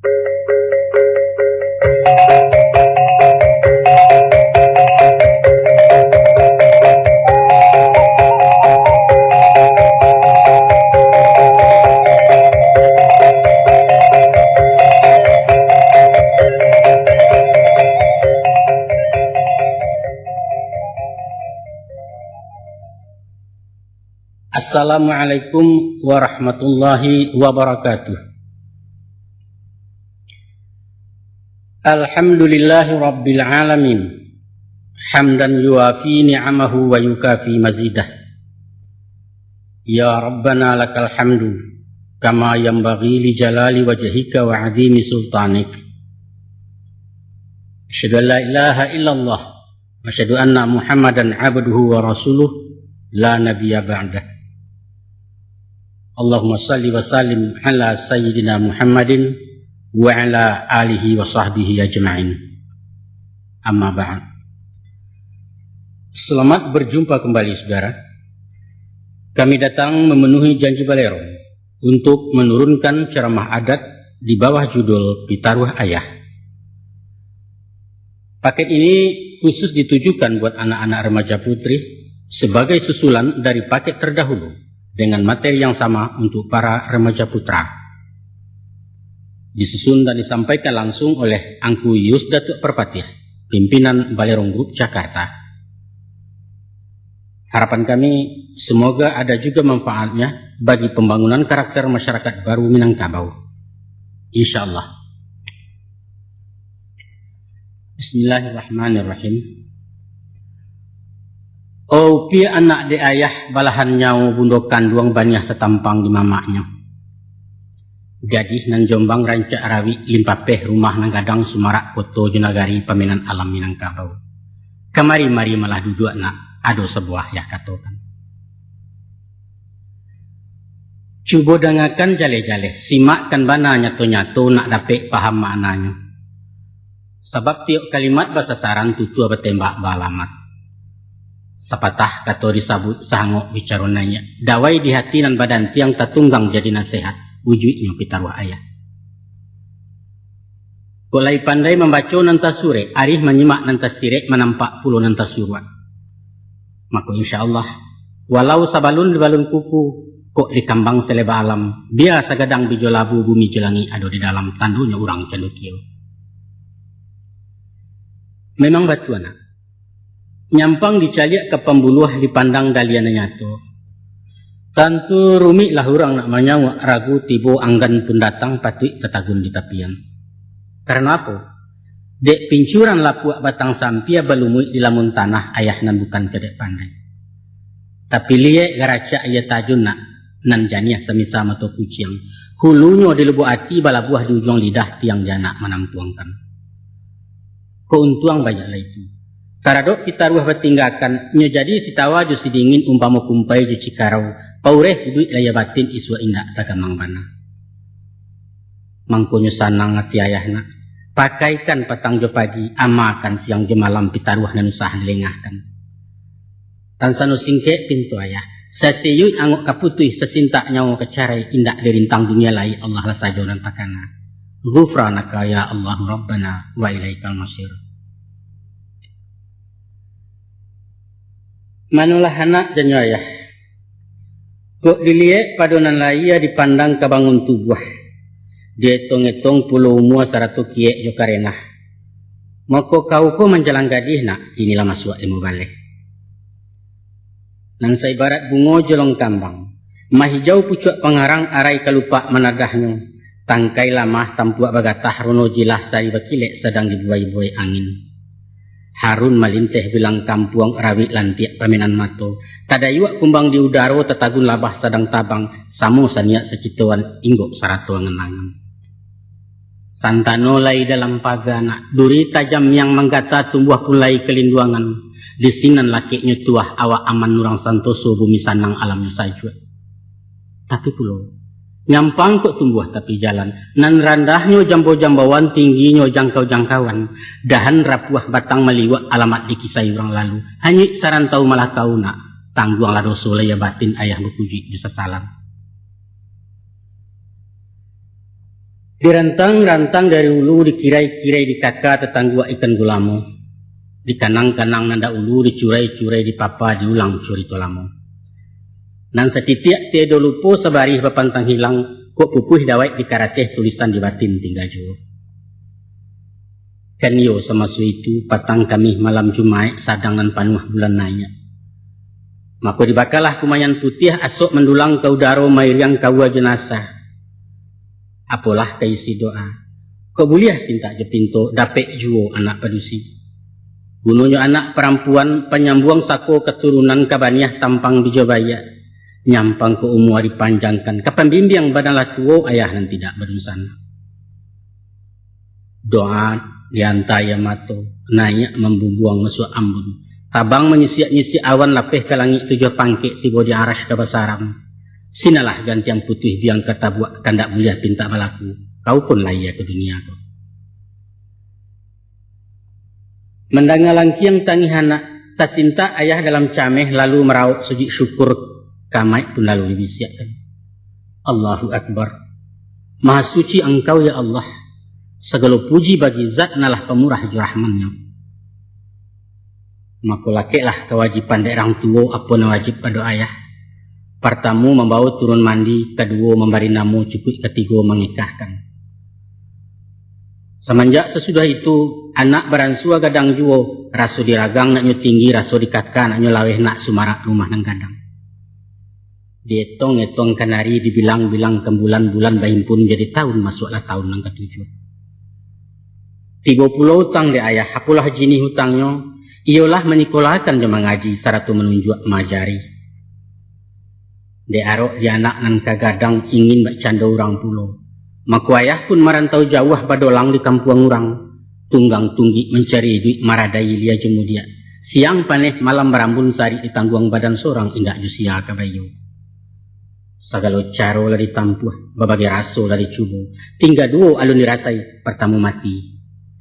Assalamualaikum warahmatullahi wabarakatuh. Alhamdulillahi rabbil alamin. Hamdan yuafi ni'amahu wa yukafi mazidah. Ya Rabbana lakal hamdu kama yanbaghi li jalali wajhika wa 'azimi sultanik. Asyhadu an la ilaha illallah wa asyhadu anna Muhammadan 'abduhu wa rasuluh la nabiyya ba'dah. Allahumma salli wa sallim ala sayyidina Muhammadin wa ala alihi wa sahbihi ajma'in. Amma ba'd. Selamat berjumpa kembali saudara. Kami datang memenuhi janji Balerong untuk menurunkan ceramah adat di bawah judul Pitaruh Ayah. Paket ini khusus ditujukan buat anak-anak remaja putri sebagai susulan dari paket terdahulu dengan materi yang sama untuk para remaja putra. Disusun dan disampaikan langsung oleh Angku Yus Datuk Perpatih, pimpinan Balerong Group Jakarta. Harapan kami semoga ada juga manfaatnya bagi pembangunan karakter masyarakat baru Minangkabau. Insyaallah. Bismillahirrahmanirrahim. Oh pi anak de ayah balahan nyau bundokan duang banyak setampang di mamaknya. Gadis nan Jombang rancak rawi limpapeh rumah nang gadang Sumarak Koto Junagari paminan alam Minangkabau. Kamari-mari malah duduk nak ado sebuah ya katokan. Cuba dengarkan jale-jale, simakkan bana nyato-nyato nak dapet paham maknanya. Sebab tiap kalimat bahasa saran tutu bertembak balamat. Sapatah kato disabut sahangok bicaronanya. Dawai di hati dan badan tiang tatunggang jadi nasihat. Wujudnya pitaruh ayah. Kolai pandai membaca nanta sure. Arif menyimak nanta sirek menampak puluh nanta suruan. Maka insyaAllah. Walau sabalun di balun kuku. Kok di kambang seleba alam. Biasa gadang bijo labu bumi jelangi. Ado di dalam tandunya urang cendukio. Memang batu anak. Nyampang dicaliak ke pembuluh dipandang dalian nyato. Tentu rumit lah orang nak menyawa ragu tibo anggan pun datang patut tetagun di tapian. Karena apa? Dek pincuran lapuak batang sampia balumui di lamun tanah ayah nan bukan kedek pandai. Tapi liye garaca ayah tajun nak nan janiah semisa mato kuciang. Hulunya di lubuk hati bala buah di ujung lidah tiang janak menampuangkan. Keuntuang banyaklah itu. Taradok kita ruah bertinggakan jadi si tawaju si dingin umpama kumpai di Cikarau paureh duit laya batin iswa indak tagamang bana. Mangkonyo sanang ati ayahna pakaikan patang jo pagi amakan siang jo malam pitaruah nan usahan lengahkan. Tansano singke pintu ayah sasiyuy angok kaputuh sesintak nyawa kecarai indak derintang dunia lai Allah lah saja nan takana. Ghufranaka ya Allah Rabbana wa ilaikal masir. Manulah anak dan ayah. Kok dilihat padonan laya dipandang kebangun tubuh. Dia etong-etong pulau umua saratu kiek jo karenah. Moko kau ko menjalang gadih nak inilah masuk ilmu balik. Nang sa ibarat bungo jolong kambang. Mahijau pucuk pengarang arai kalupa menadahnya. Tangkai lamah tampuak bagatah rono jilah sari bakilek sedang dibuai-buai angin. Harun malinteh bilang kampuang rawi lantiak paminan mato. Tadayuak kumbang di udaro tetagun labah sadang tabang. Samo saniak secituan inggok sarato ngenangan. Santano lai dalam pagana. Duri tajam yang menggata tumbuh pulai kelinduangan. Disinan laki nyutuah awak aman nurang santoso bumi sanang alamnya saja. Tapi pulau. Nyampang kok tumbuh tapi jalan. Nan randahnya jambo-jambauan tingginya jangkau-jangkauan. Dahan rapuah batang meliwat alamat dikisai orang lalu. Hanyik sarantau malah kau nak. Tangguang lah doso laya batin ayah berpuji di sesalan. Dirantang-rantang dari ulu, dikirai-kirai di kakak tetangga ikan gulamu. Di kanang-kanang nanda ulu, dicurai-curai di papa, diulang curi tolamu. Nan setitiak tiada lupo sebarih bapantang hilang, kok pupuh dawai di karateh tulisan di batin tinggal jauh. Kan yo semasu itu patang kami malam Jumat sadang nan panuh bulan nanya. Maka dibakalah kumayan putih asok mendulang ke udara mairiang kawa jenazah. Apalah kaisi doa. Kau buliah pinta je pintu dapek juo anak padusi. Gunanya anak perempuan penyambung sako keturunan kabaniah tampang bijabaya. Nyampang ke umur dipanjangkan. Kapan bimbing badanlah tuo ayah nan tidak berusan. Doa diantaya mato naik membubuang masuk ambun. Tabang menyisiak-nyisiak awan lapeh ke langit tujuh pangkik tiba di arash ke basaram. Sinalah gantian putih biang kata buat kandak buliah pinta balaku. Kau pun layak ke dunia kau. Mendangalang kiang tangi anak. Tasinta ayah dalam cameh lalu meraup sujud syukur. Kamai pun lalu dibisiakkan. Allahu Akbar. Maha suci engkau ya Allah. Segala puji bagi zat nalah pemurah jurahmannya. Maka lakiklah kewajiban dari orang tua apa yang wajib pada ayah. Pertama membawa turun mandi, kedua memberi namu, cukup ketiga mengikahkan. Semenjak sesudah itu, anak beransua gadang juo, rasu diragang naknya tinggi, rasu dikakak naknya laweh nak sumarak rumah nang gadang. Dietong-etong kanari dibilang-bilang ke bulan-bulan bahimpun jadi tahun masuklah tahun nang ketujuh. 30 hutang di ayah, apalah jini hutangnya, ialah menikolahkan jemaah ngaji, saratu menunjuk majari. De arok di anak nan kagadang ingin bercanda orang pulau. Maku ayah pun merantau jauh badolang di kampung orang. Tunggang tunggi mencari duit maradai lia jemudia. Siang paneh malam berambun sari di tangguang badan seorang indak jusia kabayu. Segala caro lah ditampuh, berbagai raso lah dicubu. Tinggal dua alun dirasai, pertama mati,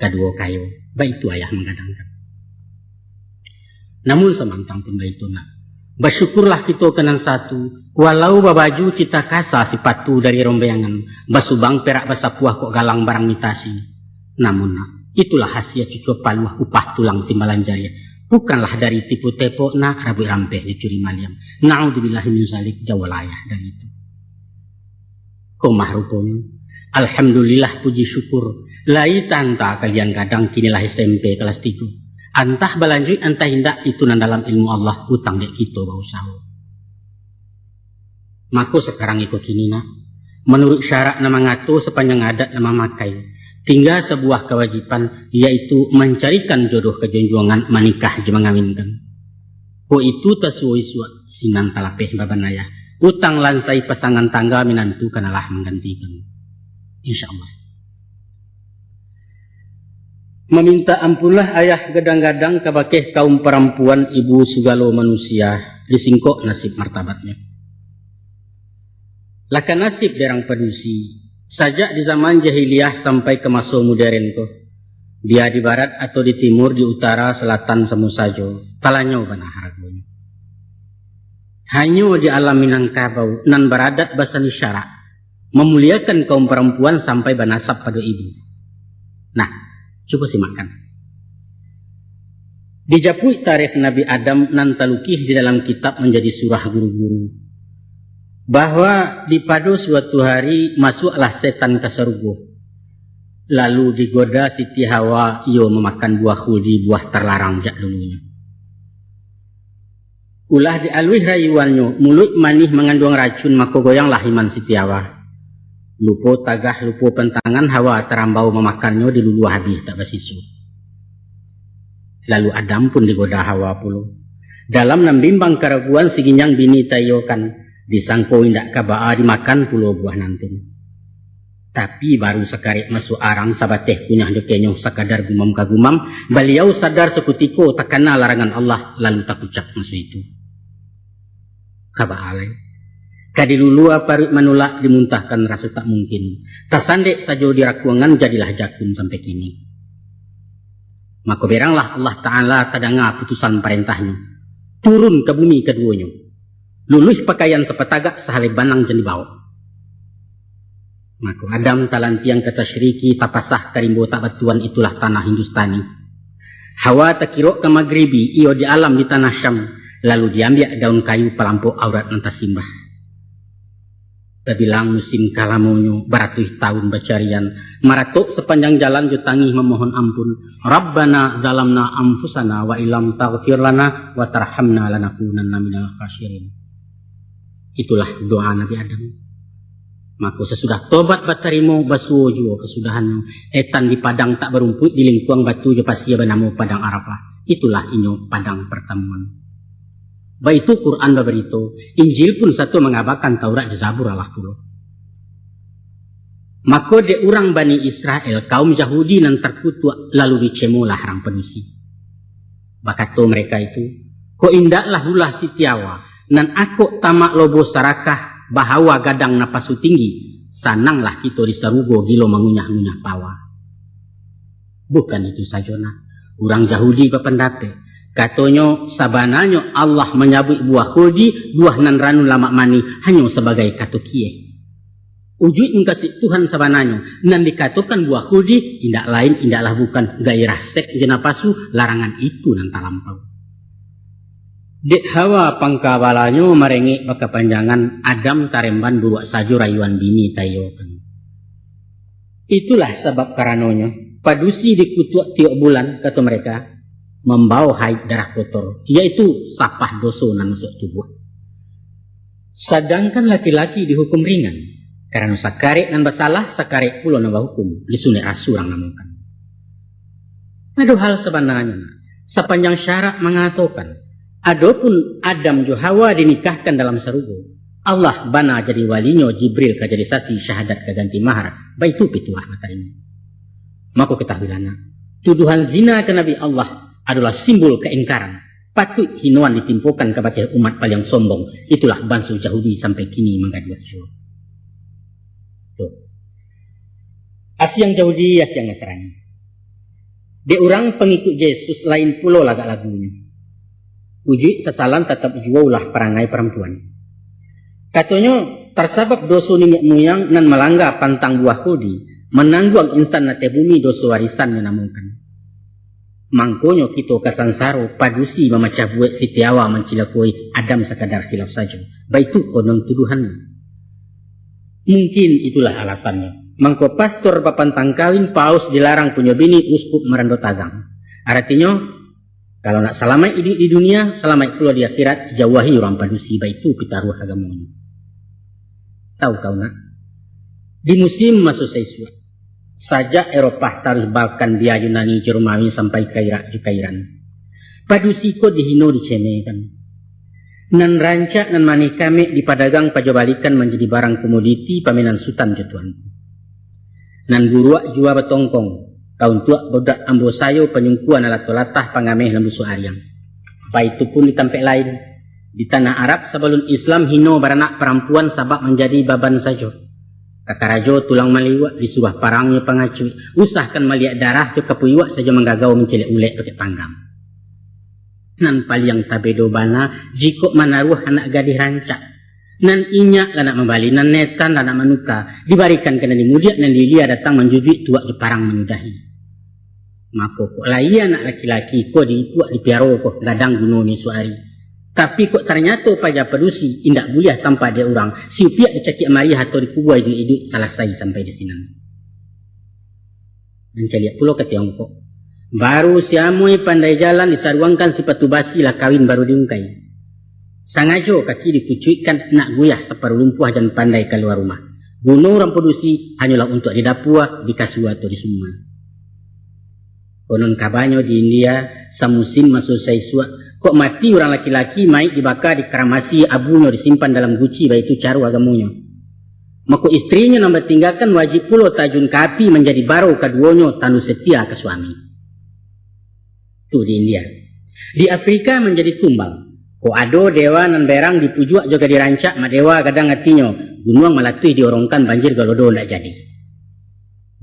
kedua kayu. Baik itu ayah menggadangkan. Namun semantang pun baik itu nak. Bersyukurlah kita kenan satu. Walau babaju cita kasa sipatu dari rombeangan. Basubang perak basapuah kok galang barang mitasi. Namun nak, itulah hasil cucu paluah upah tulang timbalan jariah. Bukanlah dari tipu tepo nak rabu rampeh dicuri maliam. Na'udzubillahi min zalik jauh layah dari itu. Komah rupanya. Alhamdulillah puji syukur. Lai tanta kalian kadang kinilah SMP kelas 3. Antah balanjui antah hindak itu nan dalam ilmu Allah hutang dek kita bau sahu. Maka sekarang ikut kini nak. Menurut syarat nama ngatur sepanjang adat nama makai. Tinggal sebuah kewajiban yaitu mencarikan jodoh kejonjongan menikah je mengawinkan. Ko itu tersuai-suai sinan talapeh baban ayah. Utang lansai pasangan tangga minantu kanalah menggantikan. InsyaAllah. Meminta ampunlah ayah gadang-gadang kabakeh kaum perempuan ibu segala manusia disingkok nasib martabatnya. Laka nasib derang padusi sajak di zaman jahiliyah sampai ke masa modern ko. Dia di barat atau di timur, di utara, selatan semu sajo talanya banah haragonya. Hanya di alam Minangkabau nan beradat basan isyarat memuliakan kaum perempuan sampai banasab pada ibu. Nah, coba simakkan. Dijapui tarikh Nabi Adam nan talukih di dalam kitab menjadi surah guru-guru. Bahwa di pada suatu hari masuklah setan ke surga. Lalu digoda Siti Hawa ia memakan buah khuldi, buah terlarang jak dulunya. Ulah dialui rayuannya, mulut manih mengandung racun maka goyanglah iman Siti Hawa. Lupo tagah, lupo pentangan Hawa terambau memakannya di lulu habis tak bersisu. Lalu Adam pun digoda Hawa pula. Dalam nambimbang keraguan si ginyang bini tayokan, disangko indak kabaa dimakan pula buah nantun. Tapi baru sekarik masuk arang sabateh punyah dekenyong sakadar gumam-kagumam, beliau sadar sekutiko takana larangan Allah lalu tak ucap masuk itu. Kabaa lain. Kadilulua parut manulak dimuntahkan rasa tak mungkin. Tasandek saja dirakuangan jadilah jakun sampai kini. Maka beranglah Allah Ta'ala tadanga putusan perintahnya. Turun ke bumi keduanya. Luluh pakaian sepetagak sehale banang jen dibawa. Maka Adam talantiang kata syiriki tapasah karimbo tak batuan itulah tanah Hindustani. Hawa takirok ke Maghribi iyo di alam di tanah Syam. Lalu diambil daun kayu pelampau aurat nantas simbah. Bilang musim kalamonyo baratus tahun bacarian. Maratuk sepanjang jalan jutangi memohon ampun. Rabbana zalamna anfusana wa ilam taghfir lana wa tarhamna lanakunanna minal khasirin. Itulah doa Nabi Adam. Maka sesudah tobat batarimo basuo jua kesudahannya. Etan di padang tak berumput di lingkuang batu jo pasia banamu padang Arafah. Itulah inyo padang pertemuan. Baik itu Quran berberito, Injil pun satu mengabarkan Taurat dan Zabur Allah puluh. Maka de orang Bani Israel, kaum Yahudi nan terkutuk lalu dicemulah orang penusi. Bakato mereka itu, ko indaklah ulah sitiawa, nan aku tamak lobo sarakah bahawa gadang napasu tinggi, sananglah kita disarugo gilo mengunyah-ngunyah pawa. Bukan itu saja nak, orang Yahudi berpendapat. Katanya sabananya Allah menyabut buah khudi, buah nan ranu lama mani hanya sebagai katukie. Ujud mengkasih Tuhan sabananya nan dikatakan buah khudi indak lain indaklah bukan gairah sek jenapasu larangan itu nan talampau. Dek Hawa pangkabalanyo merengek baka panjangan Adam taremban buruak sajo rayuan bini tayokan. Itulah sebab karananya padusi dikutuk tiap bulan kata mereka. Membawa haid darah kotor, yaitu sapah dosa nan masuk tubuh. Sedangkan laki-laki dihukum ringan, karena sakarek nan bersalah, sakarek pula nan hukum, disunik rasurang namukan. Ada hal sebenarnya, sepanjang syarak mengatakan, adapun Adam jo Hawa dinikahkan dalam sarugo, Allah bana jadi walinyo Jibril kajadi sasi syahadat kaganti mahar, baik itu pituah matarimu. Maka ketahuilah, tuduhan zina ke Nabi Allah adalah simbol keingkaran. Patut hinuan ditimpukan kepada umat paling sombong. Itulah bangsa Yahudi sampai kini menggaduh jua. Tuh. Asyang Yahudi, asyang Nasrani. De orang pengikut Yesus lain pulau lagak lagunya. Wujud sesalan tetap jua ulah perangai perempuan. Katanya tersabab dosa nenek moyang nan melanggar pantang buah khudi, menangguang insan nate bumi dosa warisan yang namunkan. Mangkonyo kita kasansaro padusi memecah buat sitiawa mencilakui Adam sekadar khilaf saja. Baik itu konon tuduhannya. Mungkin itulah alasannya. Mangko pastor papantang kawin paus dilarang punya bini uskup merando tagang. Artinya kalau nak selamat di dunia, selamat pula di akhirat, jauhi orang padusi. Baik itu pitaruh agamanya. Tahu kau nak? Di musim masuk Saiswa. Saja Eropah tarikh Balkan dia Yunani Jerumani sampai Kairan. Padusi ko dihino dicemekan. Nan rancak nan mani kami dipadagang pajobalikan menjadi barang komoditi paminan sultan jutuan. Nan buruak jua betongkong. Kaun tuak bodak ambo sayo penyungkuan alat tolatah pangameh lembu suariang. Baik itu pun di tempat lain. Di tanah Arab sebelum Islam hino baranak perempuan sabab menjadi baban saja. Kakarajo tulang maliwak disuruh parangnya pengacui. Usahkan melihat darah ke kepuiwak saja menggagau mencelik ulek pakai tanggam. Nan paliang tabedo bana jikok manaruh anak gadis rancak. Nan inyak lanak membali, nan netan lanak manuka. Dibarikan kena dimudiak nan lilia datang menjujui tuak di parang menudahi. Maka kok lai anak laki-laki kok diipuak di piaro kok gadang gunung ni suari. Tapi kok ternyata pajak pedusi indak boleh tanpa dia orang. Si upiak dicakik mari atau dikubuai duit-duit selesai sampai di sini. Mencari pulau ke Tiongkok. Baru siamui pandai jalan disaruangkan si patu basi lah kawin baru diungkai. Sangajo kaki dipucuikan nak guyah separuh lumpuh dan pandai keluar rumah. Gunung orang pedusi hanyalah untuk di Dapua, di Kasua atau di Suma. Konon kabarnya di India semusim masuk Saiswa. Kok mati orang laki-laki maik dibakar dikeramasi abunya disimpan dalam guci baik itu caru agamunya. Maka istrinya nambah tinggalkan wajib pula tajun ke api menjadi baro keduanya tanu setia ke suami. Itu di India. Di Afrika menjadi tumbang. Kok ado dewa nan berang dipujuak juga dirancak ma dewa kadang hatinya gunung melatui diorongkan banjir galodo ndak jadi.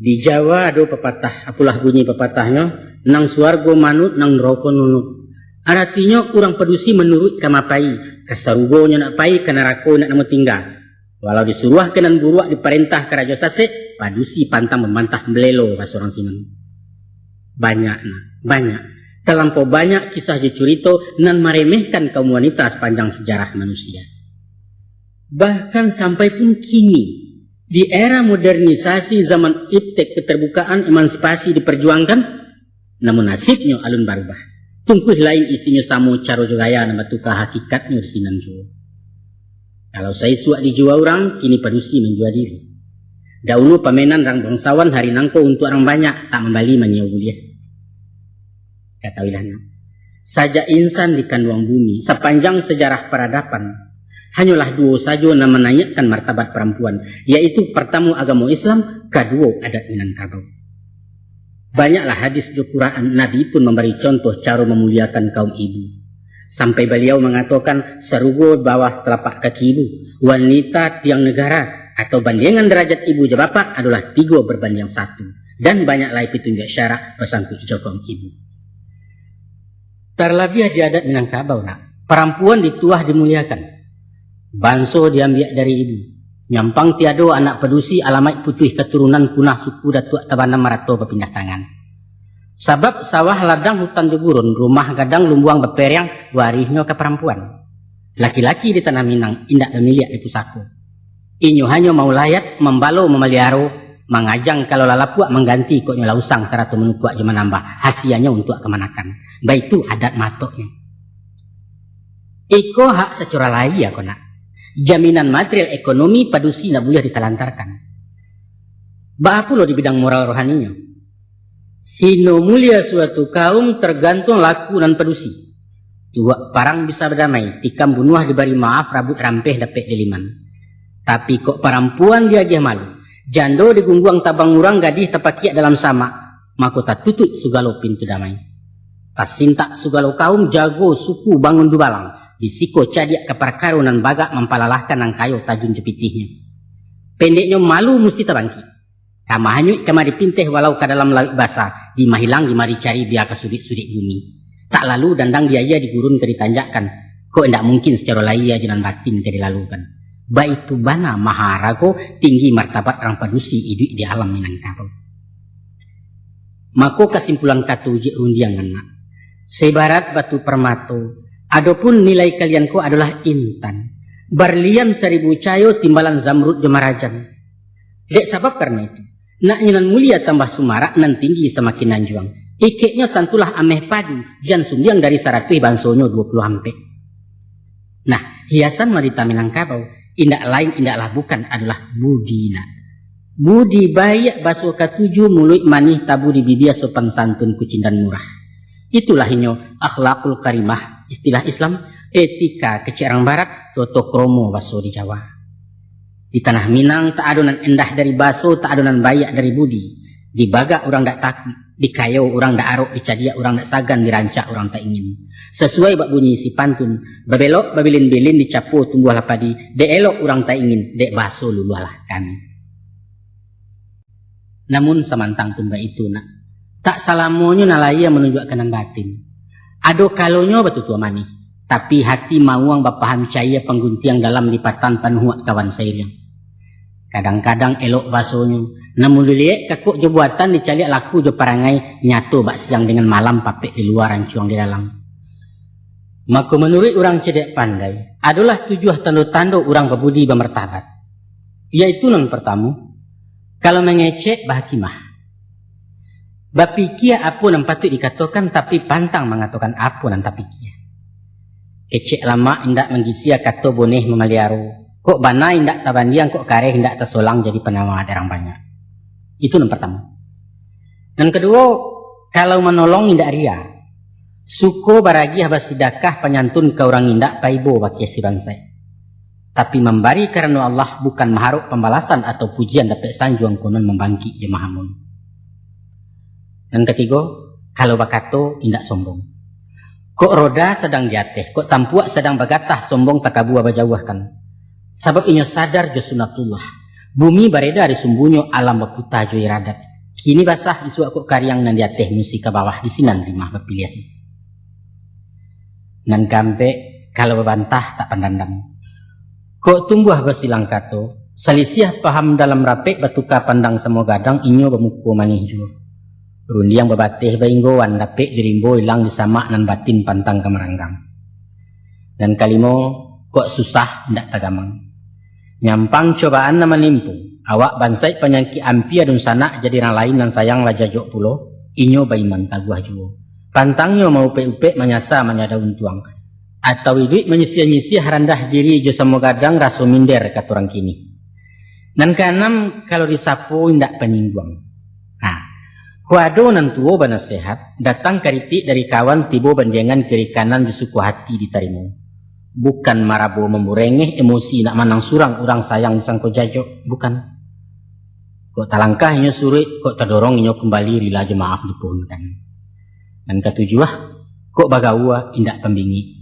Di Jawa ada pepatah apalah bunyi pepatahnya nang suargo manut nang neraka nunut. Artinya orang pedusi menurut kamapai. Kasarugonya nak pai, ke neraka nak namu tinggal. Walau disuruh kenan buruak diperintah kerajo sase, padusi pantang membantah melelo bahasa orang sinan. Banyak. Terlampau banyak kisah jecurito nan meremehkan kaum wanita sepanjang sejarah manusia. Bahkan sampai pun kini, di era modernisasi zaman iptek keterbukaan emansipasi diperjuangkan, namun nasibnya alun barubah. Tungkuh lain isinya samo caro jogaya nama tukah hakikatnya di sinan jo. Kalau saya suak dijual orang, kini padusi menjual diri. Dahulu pamenan rang bangsawan hari nangko untuk orang banyak, tak membali menyau buliah. Katawilah nak, saja insan di kanduang bumi, sepanjang sejarah peradaban, hanyalah dua saja yang menanyakan martabat perempuan, yaitu pertama agama Islam, kedua adat Minangkabau. Banyaklah hadis di Quran, Nabi pun memberi contoh cara memuliakan kaum ibu. Sampai beliau mengatakan serugo bawah telapak kaki ibu, wanita tiang negara atau bandingan derajat ibu je bapak adalah 3 berbanding 1. Dan banyak lagi petunjuk syarak bersangkut kaum ibu. Terlebih di adat Minangkabau nak, perempuan dituah dimuliakan. Banso diambil dari ibu. Nyampang tiado anak pedusi alamat putih keturunan punah suku datuk tabanam marato berpindah tangan. Sebab sawah ladang hutan jegurun, rumah gadang lumbuang berperiang, warisnya ke perempuan. Laki-laki di tanah Minang indak memiliak di pusako. Inyo hanya mau layat, membalo, memeliaro, mengajang kalau lalapuak mengganti koknya lausang seratu menukuak je menambah hasianya untuk kemanakan. Baik itu adat matoknya. Iko hak secara lain ya kona. Jaminan material ekonomi padusi nak boleh ditelantarkan. Ba apa lo di bidang moral rohaninya? Hino mulia suatu kaum tergantung laku dan padusi. Dua parang bisa berdamai, tikam bunuh diberi maaf, rabut rampeh dapat deliman. Tapi kok perempuan dia malu. Jando digungguang tabang murang gadih terpakiak dalam sama, maka tak tutup segala pintu damai. Tas sintak segala kaum jago suku bangun dubalang. Disiko cadiak ke perkarunan bagak mempalalahkan ang kayo tajun jepitihnya. Pendeknya malu mesti terbangkit. Kama hanyut kama dipintih walau ke dalam laut basah. Di mahilang di mari cari dia ke sudut-sudut bumi. Tak lalu dandang dia digurun ke ditanjakkan. Kok tidak mungkin secara laya jalan batin ke dilalukan. Baik itu bana maharago tinggi martabat orang padusi hidup di alam Minangkabau. Mako kesimpulan kata uji rundiangan nak. Sebarat batu permato. Adapun nilai kalianku adalah intan. Berlian 1000 cayo timbalan zamrud jemarajan. Dek sebab karena itu. Nak nyenan mulia tambah sumarak nan tinggi semakin nanjuang. Ikeknya tentulah ameh padu. Jan sumbiang dari 100 bansonyo 20 ampe. Nah, hiasan wanita Minangkabau. Indak lain indaklah bukan adalah budina. Budi baik basuh ke-7 mulut manih tabu di bibia sopan santun kucing dan murah. Itulah inyo akhlakul karimah. Istilah Islam, etika kecik orang barat, toto kromo baso di Jawa. Di tanah Minang, tak adonan endah dari baso, tak adonan bayak dari budi. Di bagak orang tak takut, di kayo orang tak arok, di cadiak orang tak sagan, di rancak orang tak ingin. Sesuai bak bunyi si pantun, babelok, babilin-bilin, dicapo, tumbuhlah padi, dek elok orang tak ingin, dek baso lulualah kami. Namun samantang tumba itu nak, tak salamonyo nalaya menunjuk kanan batin. Ado kalonyo batu tua manis, tapi hati mauang bapaham cahaya pengguntiang dalam lipatan panuhuak kawan sairiang. Kadang-kadang elok basonyo, namun liliek kakuk jo buatan dicaliak laku jo parangai nyato bak siang dengan malam papek di luar rancuang di dalam. Maka menurut orang cedek pandai, adalah 7 tanda-tanda orang berbudi bermartabat. Yaitu yang pertama, kalau mengecek bahakimah. Bapikia apa yang patut dikatakan tapi pantang mengatakan apa yang tapikia. Kecek lama indak menggisia kata boneh memeliaru. Kok bana indak tabandiang kok kareh indak tersolang jadi penawar orang banyak. Itu yang pertama. Dan kedua, kalau menolong indak ria. Suko baragi habas sidakah penyantun ke orang indak paibo bagi si bangsai. Tapi memberi karena Allah bukan mengharap pembalasan atau pujian dapat sanjuang konon membangkit jemahamun. Dan ketiga, kalau bakato indak sombong. Kok roda sedang jateh, kok tampuak sedang bagatah sombong takabua bajawahkan. Sebab inyo sadar jo sunatullah. Bumi bareda di sumbunyo alam bakuta jo iradat. Kini basah isuak kok karyang nan jateh musi ke bawah di sinan rimah berpilihan. Nan kampe kalau bebantah tak pandandam. Kok tumbuh basilang kato, selisih paham dalam rapek batuka pandang semua gadang inyo bemuku manih jua. Rundiang bebatih bainggoan dapek dirimbo hilang disamak nan batin pantang kemeranggang. Dan kalimo kok susah ndak tagamang. Nyampang cobaan nama nimpung, awak bansai penyangki ampia dun sanak jadi orang lain nan sayang lajajok pulo, inyo baiman taguah jua. Pantangnya mau upe-upe menyasa menyada untuang. Atau iduit menyisih-nyisih rendah diri jo semua gadang raso minder kata orang kini. Dan keenam kalau disapu indak penyingguang. Nah, kuado nan tuo bana sehat datang karitik dari kawan tibo banjangan kiri kanan di suku hati ditarimo. Bukan marabo memurengeh emosi nak manang surang orang sayang disangko jajo, bukan. Kok talangkah inyo suri, kok terdorong inyo kembali rila jemaah dipuhunkan. Dan ketujuh, kok bagawa indak pembingi.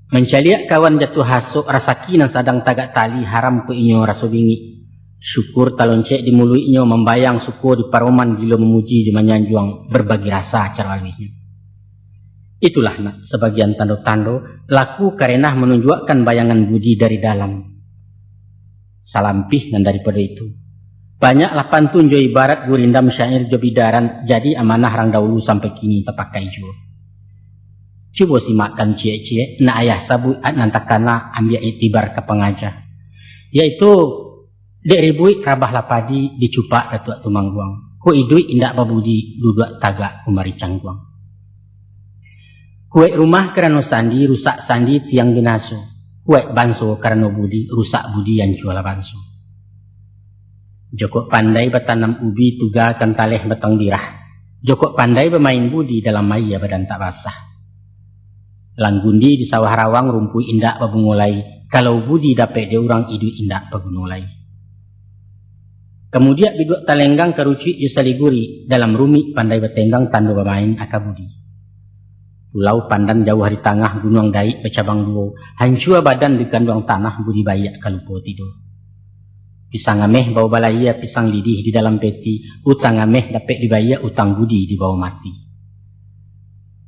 Mencaliak kawan jatuh hasuk rasaki nan sadang tagak tali haram ku inyo raso bingi. Syukur taloncek di mulu inyo membayang syukur di paroman gilo memuji di menyanjuang berbagi rasa cara alihnya. Itulah nak sebagian tando-tando laku karenah menunjukkan bayangan budi dari dalam. Salampih dan daripada itu. Banyak lapan tunjo ibarat gurindam syair jobidaran jadi amanah rang dahulu sampai kini terpakai jua. Cuba simakkan cie-cie, na ayah sabu nantakana ambil itibar ke pengajar. Yaitu, dek ribui rabah lapadi dicupak datuak tumangguang. Ku idui indak babudi duduk tagak kumari cangguang. Kuek rumah kerana sandi, rusak sandi tiang binaso. Kuek banso kerana budi, rusak budi yang jual banso. Jokok pandai bertanam ubi tuga kentaleh betong dirah. Jokok pandai bermain budi dalam maya badan tak basah. Langgundi di sawah rawang rumpui indak babungulai. Kalau budi dapat dia orang idu indak babungulai. Kemudian biduk talenggang kerucik yusaliguri dalam rumit pandai bertenggang tandu bermain akabudi. Pulau pandan jauh hari tengah gunung daik bercabang duo. Hancur badan di kandung tanah budi bayak kalupo tidur. Pisang ameh bau balaya pisang lidih di dalam peti. Utang ameh dapat dibayar utang budi di bawah mati.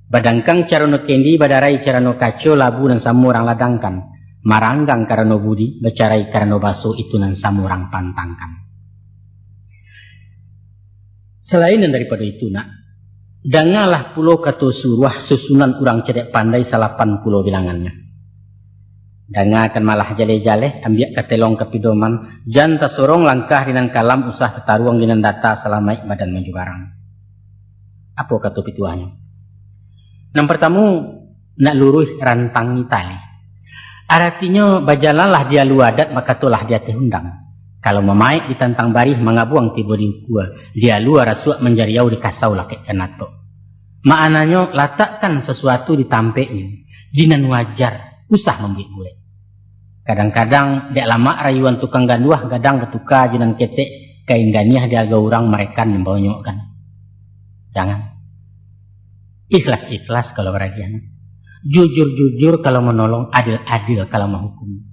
Badangkang carano kendi badarai carano kaco labu dan samu orang ladangkan. Maranggang karano budi bercarai karano baso itu nan samu orang pantangkan. Selain daripada itu nak, dangalah pulau kato suruh susunan orang cedek pandai salapan pulau bilangannya. Danga akan malah jale-jale ambil katelong kepidoman jan tasorong langkah dinan kalam usah tetaruang dinan data selamai badan maju barang. Apa kata pituahnya? Yang pertama, nak luruh rantangi tali. Artinya, bajalanlah dia lu adat, maka itulah dia tehundang. Kalau memaik ditantang barih, mengabuang tiba di ukua. Dia lu rasuak menjariau di kasau lakit kenato. Maknanya, letakkan sesuatu di tampeknya. Dinan wajar, usah membuat buat. Kadang-kadang, dek lama rayuan tukang ganduah, gadang bertukar jinan ketek, kain ganiah dia agak orang mereka yang bawanyok kan. Jangan. Ikhlas-ikhlas kalau beragian. Jujur-jujur kalau menolong, adil-adil kalau menghukum.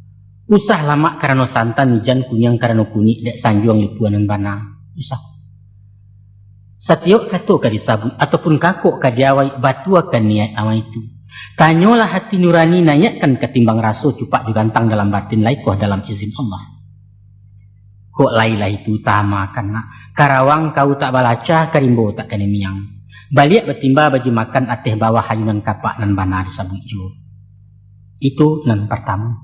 Usah lama karena santan, nijan kunyang karena kunyi, dek sanjuang lipuan dan bana. Usah. Setiap kato kadisabut, ataupun kakok kadiawai, batu akan niat awa itu. Tanyolah hati nurani nanyakan ketimbang raso cupak digantang dalam batin laikoh dalam izin Allah. Kok lailah itu utama karena karawang kau tak balaca, karimbo tak kene miang. Balik bertimba baju makan ateh bawah hayunan kapak nan bana disabut jo. Itu nan pertama.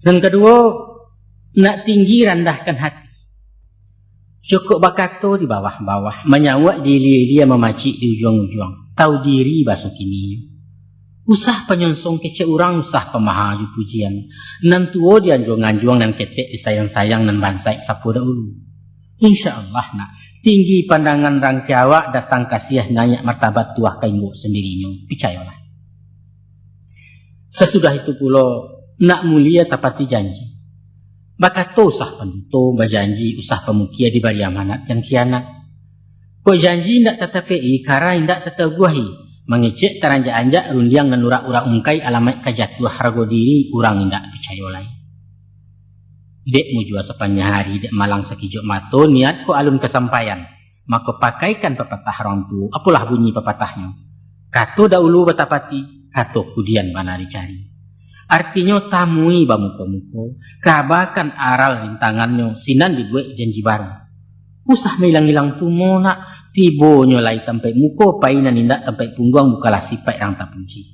Dan kedua, nak tinggi rendahkan hati. Cukup bakato di bawah-bawah. Menyawak dia memacik di ujung-ujung. Tahu diri basuh kini. Usah penyonsong kece orang, usah pemahaju pujian. Nan tuo dianjuang-anjuang dan ketek disayang-sayang dan bansai sapu dahulu. InsyaAllah nak. Tinggi pandangan rangkiawak datang kasih nanya martabat tuah kaingo sendirinya. Percayalah. Sesudah itu pula nak mulia tapati janji. Maka to usah penduto berjanji usah pemukia di bari amanat dan kianat. Kok janji ndak tetapi kara ndak tetaguahi mengecek teranja-anja rundiang dan urak-urak ungkai alamat kajatuh harga diri urang ndak percaya lain. Dek mu jua sepanjang hari, dek malang sekijok mato, niat ko alun kesampaian. Maka pakaikan pepatah orang tu, apalah bunyi pepatahnya. Kato dahulu betapati, kato kudian bana dicari. Artinya tamui bamuko-muko, kabakan aral rintangannya, sinan dibuat janji baru. Usah hilang-hilang tumo nak, tibonyo lai tampai muko, painan indak tampai pungguang bukalah sipai rang tapunci.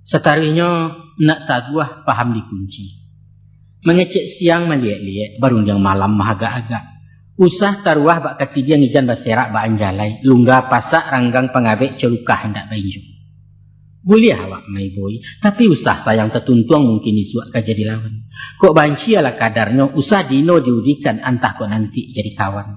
Setarinya nak taguah paham dikunci. Mengecek siang melihat-lihat, baru yang malam mahagak-agak. Usah taruah bak ketiga ngijan baserak bak anjalai, lungga pasak ranggang pengabek celukah hendak bainju. Boleh awak mai boy, tapi usah sayang tertuntuang mungkin isuak ka jadi lawan. Kok banci ala kadarnya, usah dino diudikan antah kok nanti jadi kawan.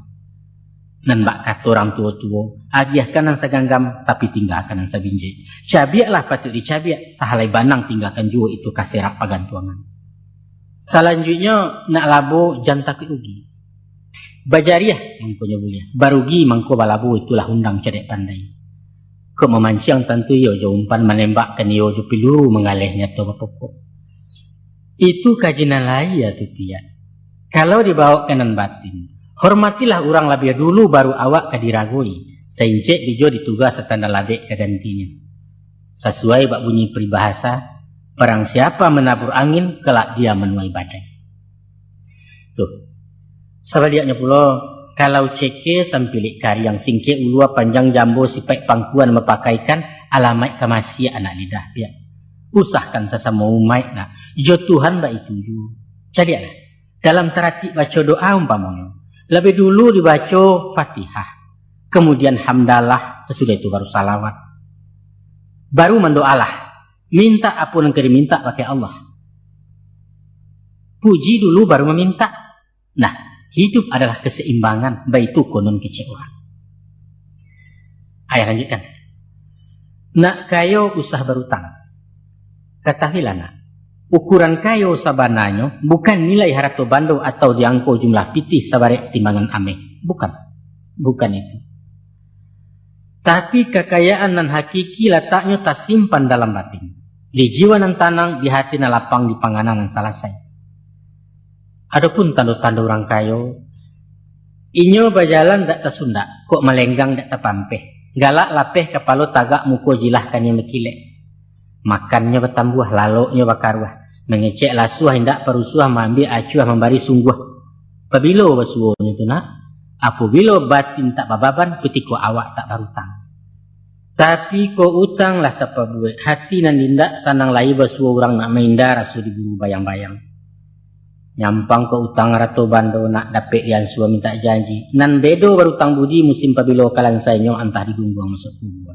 Nan bak kata orang tua-tua, agiahkan nang saganggam, tapi tinggalkan nang sabinjai. Cabiaklah patut dicabiak, sahalai banang tinggalkan jua itu kaserak pagantuangan. Selanjutnya nak labo jantak ugi. Bajariah mangkonya boleh. Barugi mangko balabo itulah undang cedek pandai. Kok memancing tentu yo umpan menembakkan yo jo piluru mengalihnya to bapokok. Itu kajian lain ya tu pia. Kalau dibawa kanan batin, hormatilah orang lebih dulu baru awak kadiragoi. Seincek dijo ditugas setanda labek kegantinya. Sesuai bak bunyi peribahasa, perang siapa menabur angin, kelak dia menuai badai. Tuh. Sebaliknya pula, kalau ceke sampilik kari yang singke ulua panjang jambo sipai pangkuan mepakaikan alamat kemasia anak lidah dia. Usahkan sesama umat nak. Jo Tuhan ba itu ju. Jadi dalam terati baca doa umpamanya. Lebih dulu dibaca Fatihah. Kemudian hamdalah, sesudah itu baru salawat. Baru mendoalah. Minta apa yang diminta pakai Allah. Puji dulu baru meminta. Nah, hidup adalah keseimbangan, baik itu konon kecewa. Ayah lanjutkan. Nak kayo usah berutang. Ketahuilah nak, ukuran kayo sabananya bukan nilai harato bando atau diangko jumlah pitih sabarek timbangan ameh. Bukan itu. Tapi kekayaan nan hakiki letaknya tersimpan dalam batin. Di jiwa nan tanang, di hati nan lapang, di panganan nan salasai. Adapun tanda-tanda orang kayo, inyo berjalan dak tersunda, kok melenggang dak terpampeh. Galak lapeh kepala tagak muko jilah kanya mekilek. Makannya bertambuh, laloknya bakaruah. Mengecek lasuah hendak perusuah mengambil acuah membari sungguh. Apabila basuahnya tu nak, apabila batin tak bababan, ketika awak tak berutang. Tapi ko utang lah tak pabuat, hati nan dindak sanang lai basuah orang nak mainda rasu diburu bayang-bayang. Nyampang ke utang rato bando nak dapet yang suami minta janji. Nan bedo berutang budi musim pabilo kalang sainyo antah digungguang masuk kubur.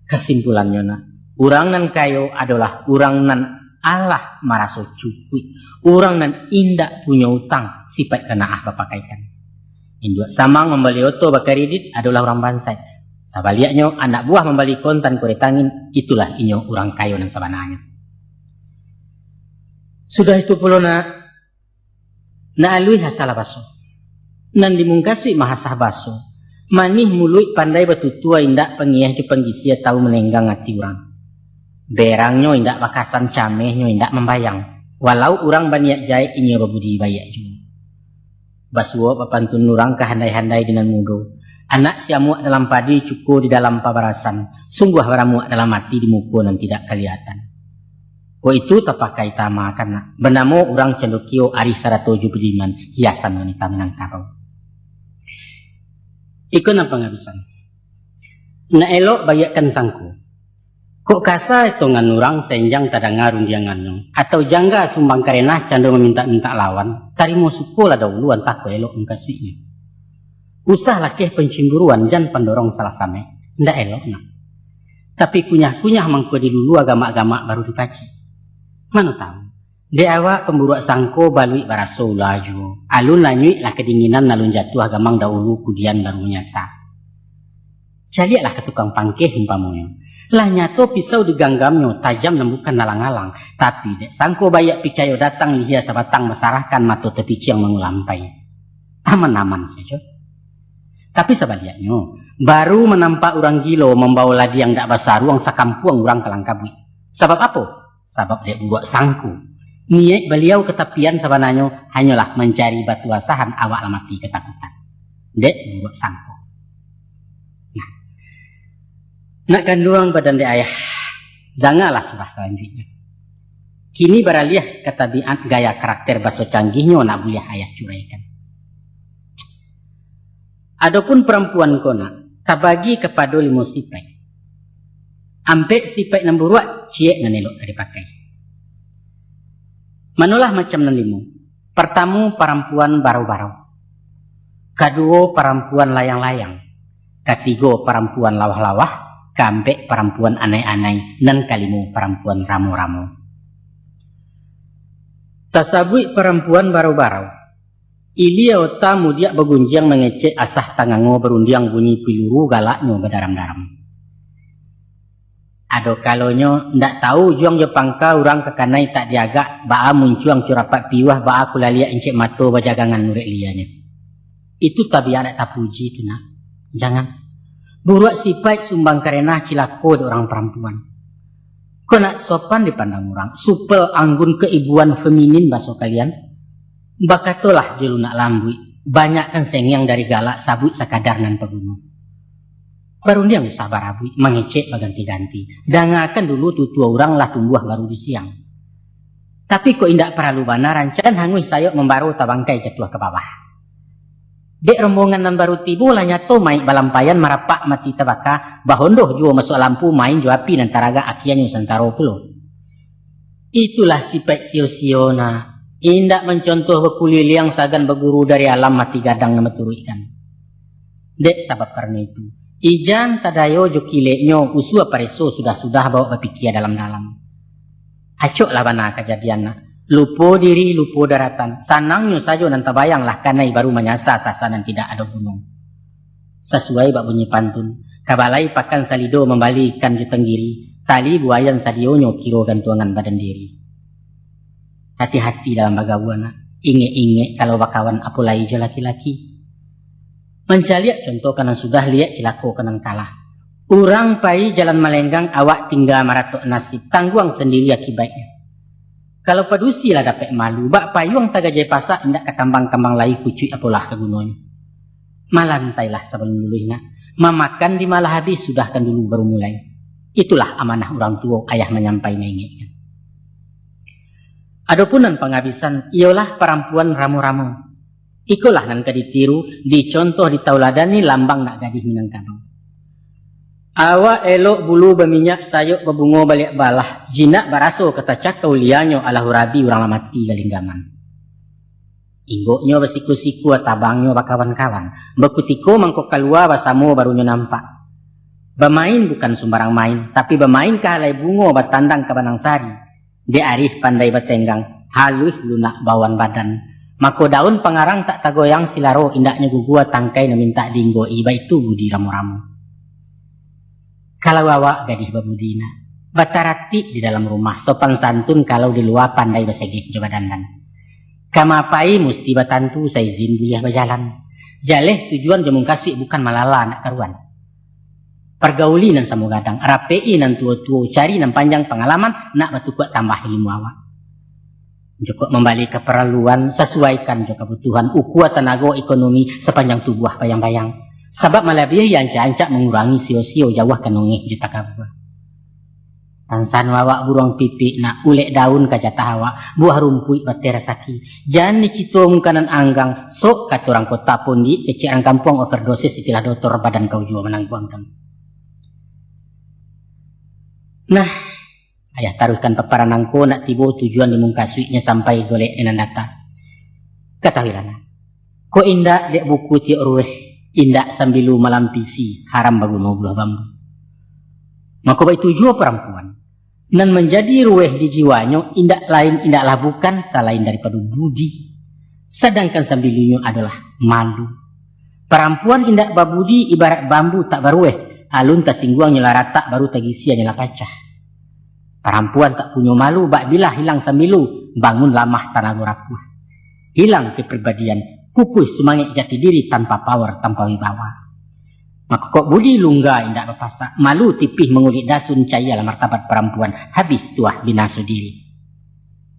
Kesimpulannya nak, orang nan kayo adalah orang nan Allah maraso cukup. Orang nan indak punya utang sifat kena bapakaikan. Induk samang membeli oto bakaridit adalah orang bansai. Sabaliaknya anak buah membeli kontan kuretangin, itulah inyo orang kayo nan sabananya. Sudah itu pula nak alui hasalah baso. Nan dimungkasui mahasah baso. Manih mului pandai batutua indak pengiah ju penggisia tahu menenggang hati orang. Berangnya indak bakasan camehnya indak membayang. Walau orang banyak jahit ini babudi bayak juga. Basuo papantun orang kehandai-handai dengan mudo. Anak siamuak dalam padi cukup di dalam pabarasan. Sungguh baramuak dalam hati di muka dan tidak kelihatan. Itu terpakai tama karena benamo orang cendokio ari saratoju bediman hiasan wanita Minangkabau. Ikut apa ngabisan? Na elok bayakkan sangku. Kok kasa itu ngan orang senjang tada ngarun diangannya. Atau jangga sumbang karenah cando meminta-minta lawan. Tarimo suko lah dahulu antah ko elok mengkasihnya. Usah lakeh pencemburuan jan pendorong salah same. Ndak elok nak. Tapi kunyah-kunyah mangko di dulu agama-agama baru dipaci. Mana tahu? Di awak pemburuak sangko balui baraso laju. Alun lanyui lah kedinginan nalun jatuh agamang dahulu kudian baru nyasa. Caliaklah ke tukang pangkeh umpamanya. Lah nyato pisau diganggamnya tajam nembukan nalang-alang. Tapi dek sangko bayak picayo datang lihia sabatang masarahkan mato tepici yang mengulampai. Aman-aman saja. Tapi sebaliknya baru menampak orang gilo membawa ladi yang dak basar ruang sakampuang orang Kalangkabui. Sebab apa? Sebab dia buat sangku. Niat beliau ketapian sabananyo hanyalah mencari batu asahan awak lamati ketakutan. Dek buat sangko. Nah, nak kanduang badan de ayah, dangalah surah selanjutnya. Kini baraliah ketabiat gaya karakter baso canggihnya nak boleh ayah curaikan. Adapun perempuan kona, tabagi kepada limo sipai. Ampe sipai namburuat, ciek nanelok dari pakai. Manulah macam nandimu. Pertama perempuan baru-baru. Kedua perempuan layang-layang. Ketiga perempuan lawah-lawah. Keempat perempuan anai-anai. Dan kalimu perempuan ramu-ramu. Tasabui perempuan baru-baru. Ilia ota mudia begunjang mengecek asah tangango berundiang bunyi piluru galaknya berdaram-daram. Ado kalonyo ndak tahu juang Jepangka orang kekanai tak diagak baa muncuang curapat piwah baa kulalia encik mato bajagangan nurek lianya. Itu tabiat tak puji tu nak. Jangan. Buruak sipai sumbang karenah cilako di orang perempuan. Kau nak sopan dipandang orang. Supel anggun keibuan feminin baso kalian. Bakatolah jelu nak lambui. Banyak kan sengyang dari galak sabut sakadar nan pegunung. Baru dia usah barabui, mengecek berganti-ganti. Dangakan dulu tutua orang lah tumbuh baru di siang. Tapi kok indak perlu bana rancan hangui sayok membaru tabangkai jatuh ke bawah. Dek rombongan nan baru tibu lah nyato main balampayan marapak mati tabaka. Bahondoh jua masuk lampu main juapi dan taraga akiannya sansaro pulo. Itulah sipek sio-siona. Indak mencontoh bekuliliang sagan beguru dari alam mati gadang nama turu ikan. Dek sabab karena itu. Ijan tadayo jokileknyo usua pareso sudah-sudah bawa berpikir dalam-dalam. Acok lah bana kejadiannya. Lupo diri, lupo daratan. Sanangnya saja nanti bayanglah kanai baru menyasar sasaran tidak ada gunung. Sesuai bak bunyi pantun. Kabalai pakan salido membalikan jetenggiri. Tali buayan sadionyo kiro gantungan badan diri. Hati-hati dalam bagawana. Inge-inge kalau bakawan apulai jo laki-laki. Mencaliak contoh kanan sudah lihat cilako kanan kalah. Urang pai jalan melenggang awak tinggal maratok nasib. Tangguang sendiri akibatnya. Kalau padusi lah dapat malu. Bak payung tagajai pasak indak kekambang-kambang lai kucui apalah ke gunung. Malantailah sebelum luluhnya. Memakan di malah habis sudahkan dulu baru mulai. Itulah amanah orang tua ayah menyampaikan ingatkan. Adopunan penghabisan ialah perempuan ramu-ramu. Ikulah nan ditiru, dicontoh ditauladani lambang nak gadis Minangkabau. Awak elok bulu berminyak sayuk berbungo balik balah. Jinak baraso kata cakau lianyo ala hurabi orang mati galinggaman. Inggoknyo bersiku-siku atabangnya bakawan-kawan. Bekutiko mangkok keluar basamo barunya nampak. Bermain bukan sembarang main, tapi bermain kahalai bungo batandang ke Banangsari. Dia arif pandai batenggang, halus lunak bawan badan. Mako daun pengarang tak tagoyang silaro indaknya gugua tangkai na minta dinggo iba itu budi ramu-ramu. Kalau awak gadis babudina, batarati di dalam rumah, sopan santun kalau di luar pandai basegih coba dandan. Kamapai musti batantu saya izin buliah berjalan. Jaleh tujuan jemung kasih bukan malala nak karuan. Pergauli nan samu gadang, rapei nan tua-tua cari nan panjang pengalaman nak batu kuat tambah ilmu awak. Joko membalik keperluan, sesuaikan joko kebutuhan ukuat tenaga ekonomi sepanjang tubuh bayang-bayang. Sebab malabih yang cancak mengurangi sio-sio jauh kenongih juta kabua. Tansan wawak burung pipi nak ulek daun kajatah awak buah rumput batera saki. Jangan dicito mungkanan anggang sok kata orang kota pun di keciran kampung overdosis istilah dokter badan kau jua menangguangkan. Nah, ayah taruhkan paparan angko nak tibo tujuan di muka suiknya sampai golek enan data. Ketahuilah nak. Ko indak dek buku tiok ruweh. Indak sambilu malampisi haram bagu ngobrol bambu. Maka baik tujuan perempuan. Dan menjadi ruweh di jiwanya indak lain indaklah bukan selain daripada budi. Sedangkan sambilunya adalah malu. Perempuan indak babudi ibarat bambu tak barueh. Alun tak singguang nyela rata baru tagisia nyela pacah. Perempuan tak punya malu bak bila hilang sambilu bangun lamah tanah rapuh. Hilang kepribadian. Pupus semangat jati diri tanpa power, tanpa wibawa. Maka kok budi lungga indak berpasak. Malu tipih mengulik dasun cahaya martabat perempuan. Habis tuah binasu diri.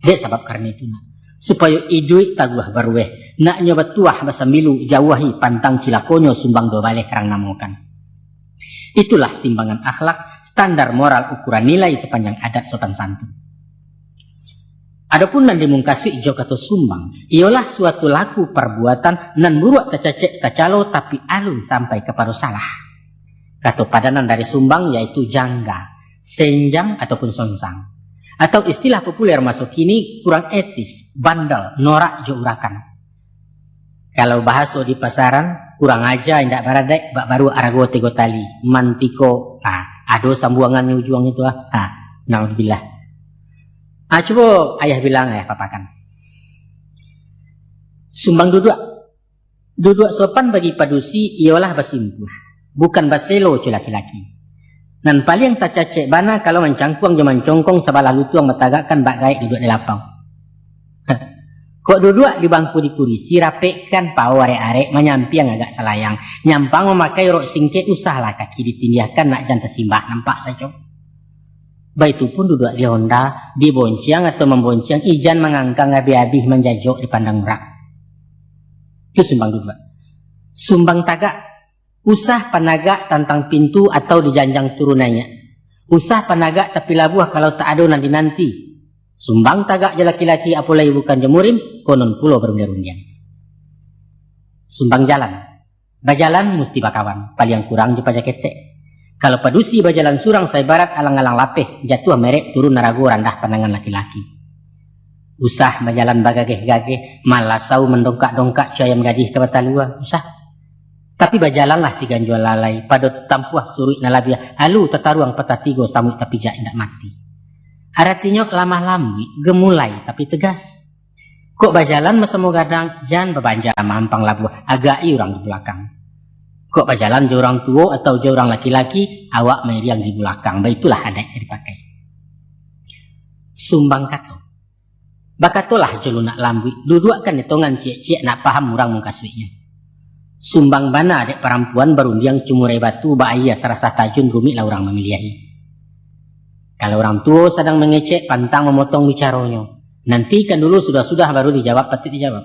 Dek sebab karena itu nak. Supaya idui taguah barueh. Nak nyoba tuah basamilu jauhi pantang cilakonyo sumbang do balik kerang namokan. Itulah timbangan akhlak, standar moral ukuran nilai sepanjang adat sopan santun. Adapun nan dimungkasui ijo kata sumbang, ialah suatu laku perbuatan nan buruak tacacek tacalo tapi alun sampai kepada salah. Kata padanan dari sumbang yaitu jangga, senjang ataupun songsang. Atau istilah populer masuk kini kurang etis, bandel, norak jo urakan. Kalau bahasa di pasaran kurang aja indak baradek bak baru arago tego tali, mantiko, ado sambuangan ujuang itu naudzubillah. Coba ayah bilang ayah papakan. Sumbang duduk sopan bagi padusi ialah basimpuh, bukan baselo cu laki-laki. Nan paling tak cacek bana kalau mencangkuang jaman congkong sabalah lutuang matagakan bak gaik duduk di lapang. Kok duduk di bangku di kurisi rapekkan pau arek-arek menyampiang agak selayang. Nyampang memakai rok singke usahlah kaki ditindiakan nak jantan simbah nampak saja. Baik itu pun duduk di honda, dibonciang atau membonciang ijan mengangkang abi-abi menjajok di pandang merak. Itu sumbang duduk. Sumbang tagak, usah panagak tantang pintu atau dijanjang turunannya. Usah panagak tapi labuah kalau tak ada nanti-nanti. Sumbang tagak je laki-laki apalagi bukan jemurim, konon pulau berundian-undian. Sumbang jalan. Bajalan mesti bakawan, paling kurang je pajak ketek. Kalau padusi bajalan surang saya barat alang-alang lapeh, jatuh merek turun narago randah pandangan laki-laki. Usah bajalan bagageh-gageh, malah sau mendongkak-dongkak ayam gadih ke batalua, usah. Tapi bajalanlah si ganjual lalai, pada tampuah suruh nalabia, halu tataruang petatigo samui tapi jak indak mati. Artinya lamah lambi, gemulai tapi tegas. Kok bajalan mesemo gadang, jangan berbanja mampang labuah, agai orang di belakang. Kok bajalan jauh orang tua atau jauh orang laki-laki, awak meriang di belakang. Baitulah adat yang dipakai. Sumbang kato. Bakatolah jolu nak lambi, duduakan hitungan cie-cie nak paham orang mengkaswinya. Sumbang bana adik perempuan berundiang cumurai batu, bahaya serasa tajun rumit lah orang memilihi. Kalau orang tua sedang mengecek, pantang memotong bicaranya. Nantikan dulu sudah-sudah baru dijawab, pati dijawab.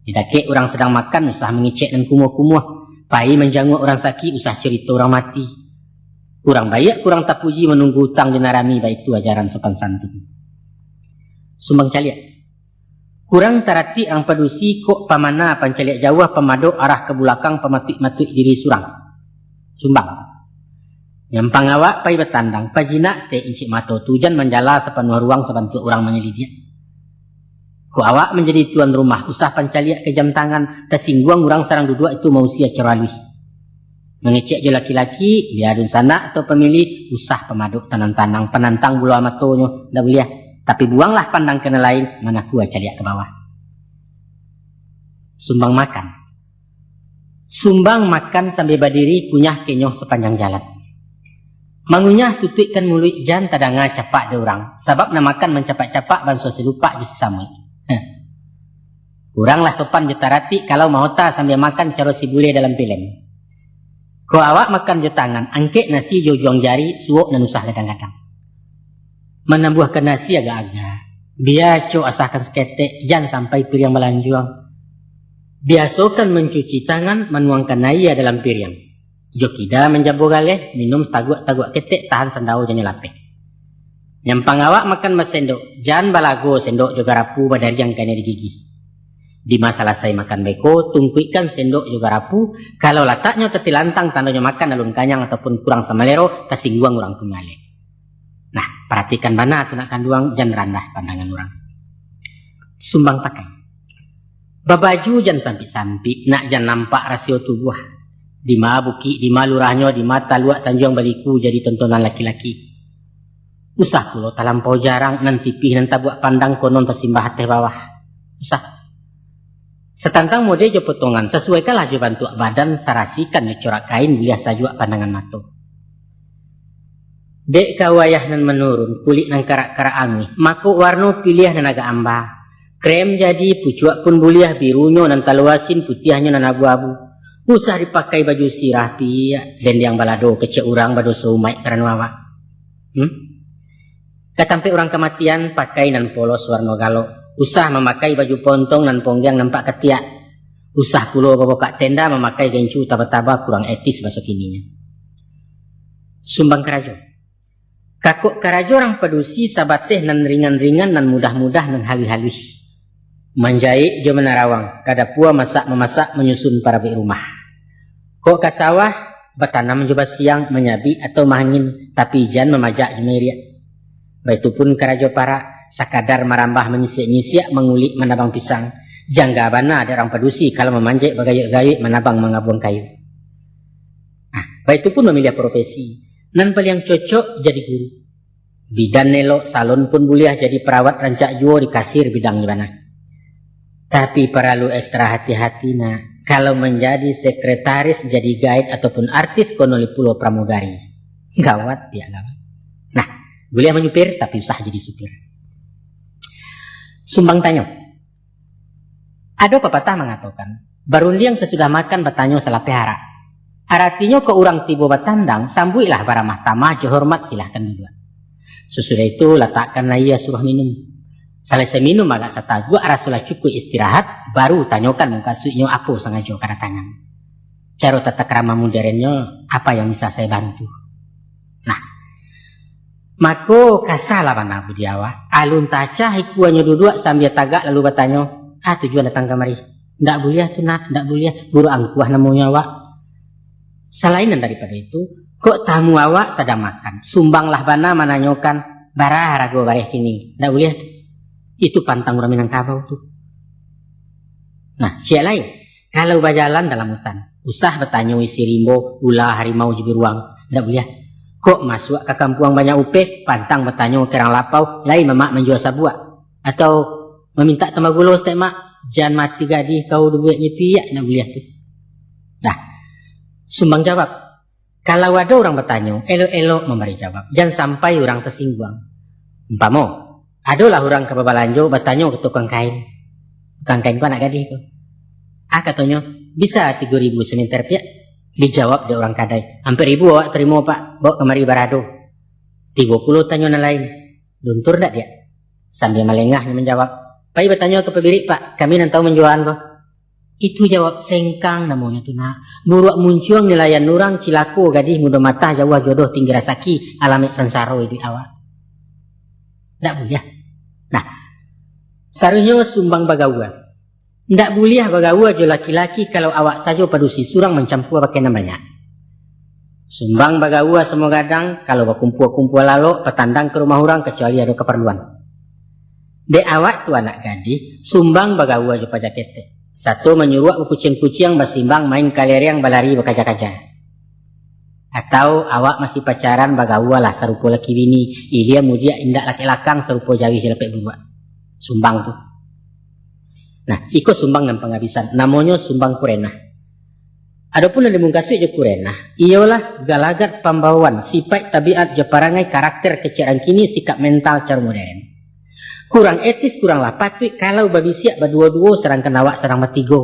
Tidak kek orang sedang makan, usah mengecek dan kumuh-kumuh. Pai menjanguk orang sakit, usah cerita orang mati. Kurang baik, kurang tak puji menunggu hutang jenarami, baik itu ajaran sopan santun. Sumbang caliak. Kurang tarati ang padusi kok pamana pancaliak jauh pemadok arah ke belakang pematuk-matuk diri surang. Sumbang. Nyampang awak pai bertandang, pajina ste incik mato tujan menjala sepenuh ruang sebantu orang menyelidik. Ku awak menjadi tuan rumah, usah pancaliak ke jam tangan, tersingguang orang sarang duduk itu mau sia ceralih. Mengecek je laki-laki, biarun sana atau pemilih, usah pemaduk tanang-tanang, penantang bulu amatonyo, dah boleh. Tapi buanglah pandang kena lain, mana ku caliak ke bawah. Sumbang makan. Sumbang makan sambil berdiri, kunyah kenyoh sepanjang jalan. Mangunyah tutuikan mulut jan tadanga capak de orang. Sebab nak makan mencapak-capak banso selupa je samui. Kuranglah sopan jutarati kalau mau ta sambil makan caro si bule dalam film. Ko awak makan je tangan, angkek nasi juang jari, suok dan usah kadang-kadang. Menambuhkan nasi agak-agak. Biar co asahkan seketek, jangan sampai piring melanjuang. Biasakan mencuci tangan, menuangkan air dalam piring. Jokida menjabu galeh, minum taguak-taguak ketek, tahan sandau jangan lapek. Nyampang awak makan sendok, jangan balago sendok juga rapu badari yang kena di gigi. Di masalah saya makan beko, tungkuikan sendok juga rapu, kalau letaknya tetilantang tandanya makan alun kanyang ataupun kurang samalero, tersingguang orang pemale. Nah, perhatikan mana tu nak kanduang, jangan randah pandangan orang. Sumbang pakai. Babaju jangan sampai-sampai, nak jangan nampak rasio tubuh. Di ma buki, di ma lurahnya, di ma taluak tanjuang baliku jadi tontonan laki-laki. Usah pulau talampau jarang, nanti pih nan tabuak pandang konon tersimbah hati bawah. Usah. Setantang mode jo potongan, sesuaikanlah jo bantu badan, sarasikan jo corak kain, biasa sajuak pandangan mato. Dek kawayah nan menurun, kulit nan karak-karak angin, mako warno pilih nan agak amba. Krem jadi, pucuak pun buliah birunya nan taluasin, putihnya nan abu-abu. Usah dipakai baju sirah pia dan yang balado kecek urang bado somai karena wawa. Katampe orang kematian pakai nan polos warna galo. Usah memakai baju pontong nan ponggang nampak ketiak. Usah pulo babokak tenda memakai gencu taba-taba kurang etis bahasa kininya. Sumbang karajo. Kakuk karajo orang pedusi sabateh nan ringan-ringan nan mudah-mudah nan halus-halus. Manjai jo menarawang, kada pua memasak menyusun para bi rumah. Kok ka sawah bertanam coba siang menyabi atau mangin tapi jan memajak jemeriak. Baitupun karajo para sakadar marambah menyisiak-nyisiak mengulik menabang pisang. Jangga bana ada orang pedusi kalau memanjek bagayuk-gayuk menabang mengabuang kayu. Baitupun memilih profesi. Nan paling cocok jadi guru. Bidan nelok salon pun boleh jadi perawat rancak juo di kasir bidang mana. Tapi perlu ekstra hati-hati nak. Kalau menjadi sekretaris, jadi guide ataupun artis konoli pulau pramugari. Gawat ya gawat. Nah, boleh menyupir tapi usah jadi supir. Sumbang tanyo. Ada pepatah mengatakan, barundiang sesudah makan bertanyo salah pehara. Artinya ke orang tiba batandang, sambuilah para mahkamah, hormat silahkan dulu. Sesudah itu letakkanlah ia suruh minum. Selesai minum agak setagu, arasulah cukup istirahat, baru tanyakan muka suiknya apa sengaja kada tangan. Cara tata krama modernnya, apa yang bisa saya bantu? Nah, mako kasalah mana budiawa. Alun taca hikuannya duduk sambil tagak lalu bertanya, tujuan datang kemari. Ndak boleh tu nak, ndak boleh. Buru angkuh namanya awak. Selain daripada itu, kok tamu awak sedang makan. Sumbanglah bana menanyakan, barah rago bareh kini. Ndak boleh tu. Itu pantang orang Minangkabau tuh. Nah, siap lain. Kalau berjalan dalam hutan, usah bertanya isi rimbo, ulah harimau jibiruang. Tidak boleh. Kok masuk ke kampung banyak upeh, pantang bertanya kerang lapau, lain memak menjual sabuak. Atau meminta tambah gula, tak mak, jangan mati gadih kau duitnya piyak, tidak boleh tuh. Nah, Sumbang jawab. Kalau ada orang bertanya, elok-elok memberi jawab. Jangan sampai orang tersinggung. Umpama, adalah orang ke babalanjo bertanya ke tukang kain. Tukang kain ku anak gadis tu. Katanya, bisa 3.000 semeter piak. Dijawab dia orang kadai. Hampir 1.000 awak terima pak. Bawa kemari barado. 30 tanya yang lain. Luntur tak dia? Sambil melengah dia menjawab. Pai bertanya ke pebirik pak. Kami nak tahu menjualan kau. Itu jawab sengkang namanya tu nak. Buruak muncung nelayan nurang cilaku gadis muda mata jauh jodoh tinggi rasaki alamit sansaro itu awak. Tak boleh. Nah, sekarangnya sumbang bagawa. Tak boleh bagawa jo laki-laki kalau awak saja padusi surang mencampur pakai namanya. Sumbang bagawa semua gadang kalau berkumpul-kumpul lalu petandang ke rumah orang kecuali ada keperluan. Dek awak tu anak gadis, sumbang bagawa jo pajak kete. Satu menyuruh kucing-kucing bersimbang main kaleriang balari berkaja-kaja. Atau awak masih pacaran bagawa lah serupa laki bini. Ia mudia indak laki lakang serupa jawi jelepek buat. Sumbang tu. Nah, ikut sumbang dan penghabisan. Namanya sumbang kurenah. Adapun yang dimungkasui je kurenah. Ialah galagat pembawaan. Sifat tabiat je parangai karakter keciaran kini sikap mental cara modern. Kurang etis, kuranglah patut kalau babi siap berdua-dua serangkan awak serang bertiga.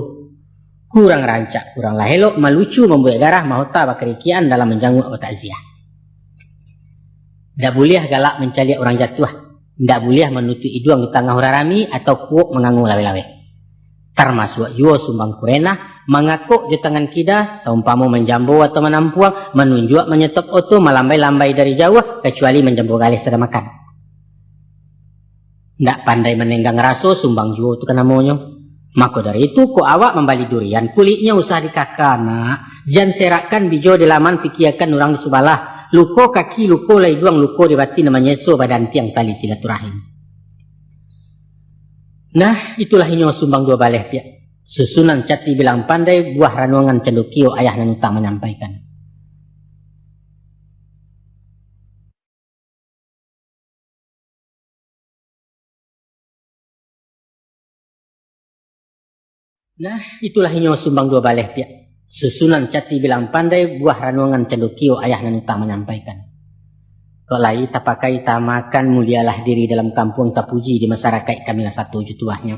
Kurang rancak, kuranglah elok, melucu, membuat garah, mahota bakerikian dalam menjanguk atau takziah. Tidak boleh galak mencaliak orang jatuh. Tidak boleh menutup hidung di tengah orang rami atau kuok mengangu lawe-lawe. Termasuk juga sumbang kurenah, mengakuk di tangan kita, seumpama menjambu atau menampuang, menunjuk, menyetop oto, melambai-lambai dari jauh, kecuali menjambu galih sedang makan. Tidak pandai menenggang raso, sumbang juga itu kan namanya. Maka dari itu, kok awak membali durian, kulitnya usah dikakak, nak. Jangan serakkan bijo di laman pikiakan orang di subalah. Luko kaki, luko lai duang, luko di batin namanya so badan tiang tali silaturahim. Nah, itulah ini sumbang dua baleh pia. Susunan cati bilang pandai, buah ranuangan cendukio ayah dan utang menyampaikan. Nah, itulah ini sumbang dua baleh pia. Susunan cati bilang pandai, buah ranuangan cendukio ayah dan utang menyampaikan. Kau lai tak pakai tak makan, mulialah diri dalam kampung tak puji di masyarakat kami lah satu jutuahnya.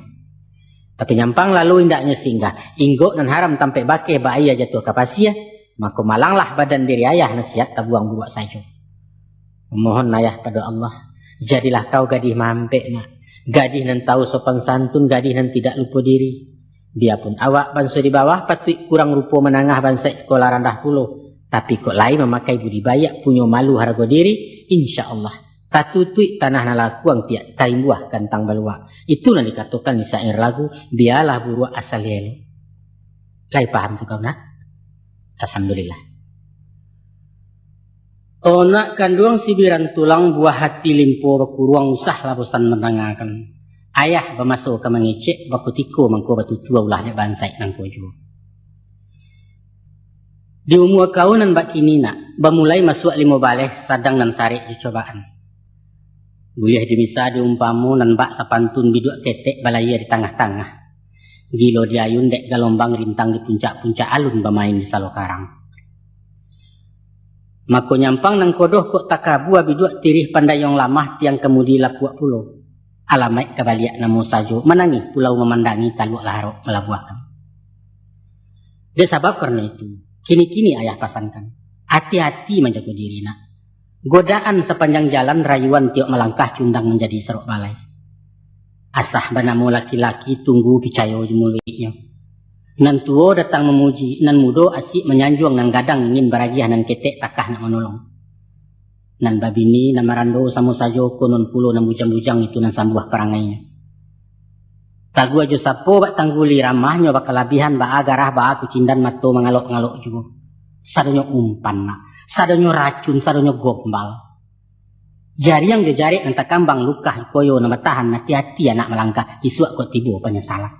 Tapi nyampang lalu indaknya singgah. Inggok dan haram tampai bakeh bahaya jatuh ke pasia. Maka malanglah badan diri ayah nasihat tak buang buat saja. Memohon ayah pada Allah. Jadilah kau gadih mampek nak. Gadih nan tahu sopan santun, gadih nan tidak lupa diri. Biarpun awak bangsa di bawah patut kurang rupa menangah bangsa sekolah rendah puluh. Tapi kok lain memakai budi bayak punya malu harga diri, insya Allah. Tatutui tanah nalakuang tiak taim buah kantang balua. Itu yang dikatakan di syair lagu, biarlah buruak asal yelo. Lai paham tu kau nak? Alhamdulillah. Onak kanduang sibiran tulang buah hati limpo berkuruang usah labusan menangakan. Ayah bermasuk ke mengecek bakutiko mangko batu tua ulah dia bansai nang kojo. Di umur kau nan bak kini nak, bermulai masuk 5 baleh sadang nan sarik dicobaan. Boleh dimisa diumpamu nan bak sapantun biduk ketek balaya di tengah-tengah. Gilo diayun dek galombang rintang di puncak-puncak alun bermain di salokarang. Mako nyampang nang kodoh kok takabua biduk tirih pandayong lamah tiang kemudi lapuak pulau. Alamai kebaliak namo sajo menangi pulau memandangi taluk larok melabuakan. Dia sabab karena itu, kini-kini ayah pasankan. Hati-hati menjaga diri nak. Godaan sepanjang jalan rayuan tiok melangkah cundang menjadi serok balai. Asah banamu laki-laki tunggu picayo jumuliknya. Nan tuo datang memuji, nan mudo asik menyanjung nan gadang ingin baragiah nan ketek takah nak menolong. Nan babini nan marando samo sajo konon pulo nan bujang-bujang itu nan sambuah perangainya. Tagu ajo sapo bak tangguli ramahnya bakal labihan ba agarah ba aku cindan mato mengalok-ngalok juga. Sadonyo umpan nak, sadonyo racun, sadonyo gombal. Jari yang dijari nanti kambang lukah koyo nama tahan hati-hati anak melangkah isuak kok tibu penyesalan.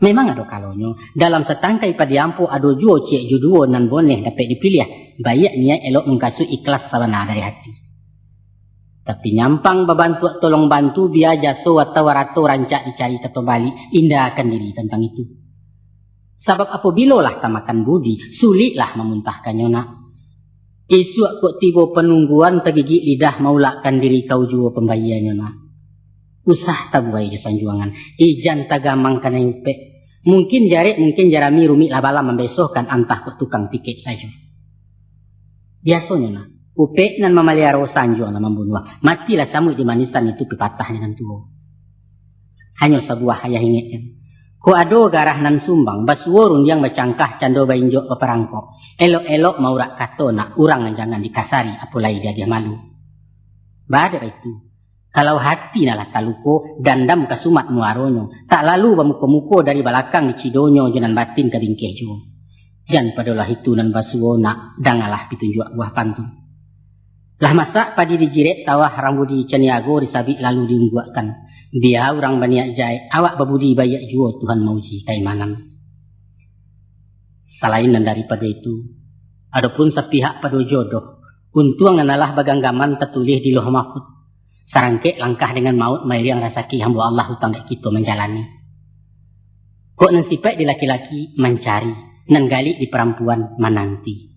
Memang ada kalonyo dalam setangkai padiampo ado juo cek juduo nan boneh dapat dipilih bayak niat elok mengkasu ikhlas sabana dari hati. Tapi nyampang bebantu tolong bantu biar jaso atau warato rancak dicari keto bali indahkan diri tentang itu. Sebab apabila lah tamakan budi, sulitlah memuntahkannya nak. Isuak kok tiba penungguan tergigit lidah maulakkan diri kau jua pembayiannya nak. Usah tabuai jasan juangan, ijan tagamang kana yupe. Mungkin jarik, mungkin jarami rumit labala membesohkan antah kok tukang tiket saja. Biasanya nak, upe nan mamaliaro sanjo na membunuh. Matilah samui di manisan itu pipatahnya nan tuo. Hanya sebuah hayah ingin. Ko ado garah nan sumbang basuorun yang bercangkah cando bainjo peperangko. Elok-elok maurak kato nak urang nan jangan dikasari apulai dia malu. Bada itu. Kalau hati nalah taluko dandam kasumat muaronyo. Tak lalu bamuko-muko dari balakang di cidonyo janan batin ke bingkeh jo. Jan padalah itu nan basuo nak dangalah pitunjuk buah pantun. Lah masak padi dijiret sawah rambudi ceniago disabik lalu diungguakan. Dia orang baniak jai, awak babudi bayak jua Tuhan mauji kaimanan. Selain daripada itu, adapun sepihak pada jodoh, untuang analah baganggaman tertulis di loh mahfud. Sarangke langkah dengan maut mairi yang rasaki hamba Allah hutang dek kita menjalani. Kok nan sipek di laki-laki mencari, nan gali di perempuan menanti.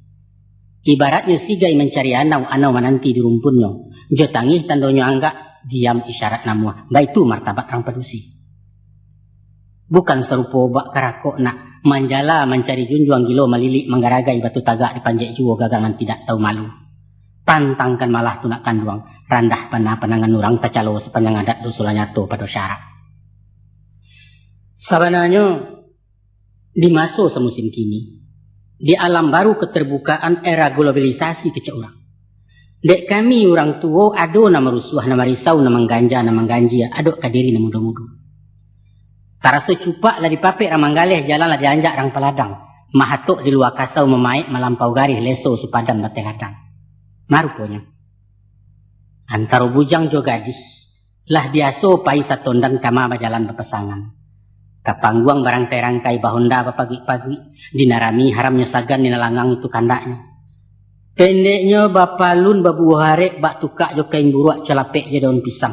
Ibaratnya sigai mencari anau menanti di rumpunnya. Jo tangih tandonyo anggak. Diam isyarat namua, baik itu martabat orang pedusi. Bukan serupa bak karakok nak manjala mencari junjuang gilo melilik menggaragai batu tagak di panjek juo gagangan tidak tahu malu. Pantangkan malah tu nak kanduang, randah panangan orang tacalo sepanjang adat dosulanya tu pada syarat. Sebenarnya di masa semusim kini, di alam baru keterbukaan era globalisasi kecek orang. Dek kami orang tua ado nama rusuh, nama risau, nama ganja, nama ganjia, ado kadiri nama muda-muda. Tarasa cupak lah dipapik ramanggaleh jalan lah dianjak rang peladang. Mahatok di luar kasau memaik melampau garih leso supadan batai hadang. Maruponya. Antara bujang jo gadis lah biaso pai satondan kama bajalan berpesangan. Kapangguang barangkai-rangkai bahonda bapagi-pagi dinarami haramnya sagan dinalangang itu kandaknya. Pendeknya bapalun babu harek bak tukak jo kain buruak celapek je daun pisang.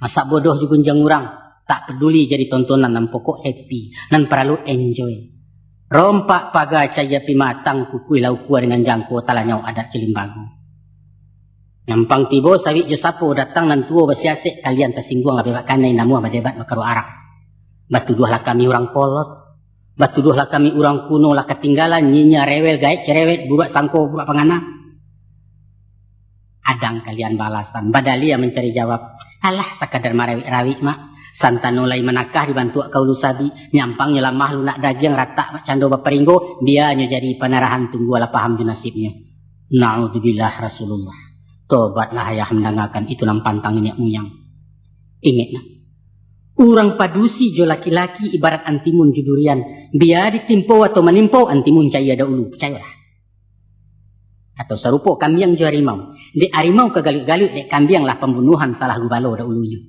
Masak bodoh juga jang urang. Tak peduli jadi tontonan nan pokok happy. Nan perlu enjoy. Rompak paga caya pimatang kukui laukua dengan jangko talanyau adat celimbagu. Nyampang tibo sawit jo sapo datang nan tuo basiasek kalian tersinggung abe bakanai namuah badebat bakaru arak. Batuduh lah kami orang kolot. Batuduh lah kami orang kuno lah ketinggalan nyinya rewel gaik cerewet burak sangko burak pangana. Adang kalian balasan. Badalia mencari jawab. Alah sakadar marawik-rawik mak. Santanolai menakah dibantu kau lusabi. Nyampang nyelamah lunak daging rata cando baperinggo. Bianya jadi panarahan tunggu ala paham di nasibnya. Na'udzubillah Rasulullah. Tobatlah ayah mendengarkan itu nampantang ini muyang. Ingat nak. Urang padusi jo laki-laki ibarat antimun judurian. Biar ditimpo atau menimpo antimun caya dahulu. Percayalah. Atau serupa kambiang jo harimau. Dek harimau kegalut-galut dek kambiang lah pembunuhan salah gubalo dahulunya.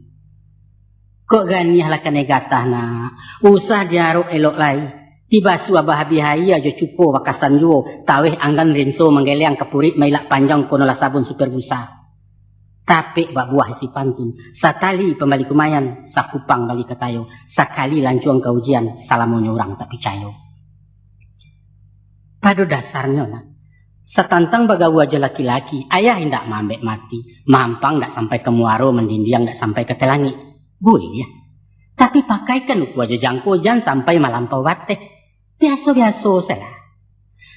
Kok ganiah lah kanegatah na. Usah diaruk elok lai. Tiba suah bahabihaya jo cupo wakasan jo. Taweh anggan rinso menggeleang kepurit mailak panjang konolah sabun super busa. Tapi bak buah si pantun. Sakali pembalik kumayan. Sakupang balik ketayo. Sakali lancuang ke ujian. Salamonya orang tak percaya. Pada dasarnya na. Setantang bagawa aja laki-laki, ayah hendak mambek mati, mampang ndak sampai ke muaro, mendindiang ndak sampai ke telangi. Boleh ya. Tapi pakaikan uku aja jangko, jangan sampai malampau wateh. Biasa-biasa salah.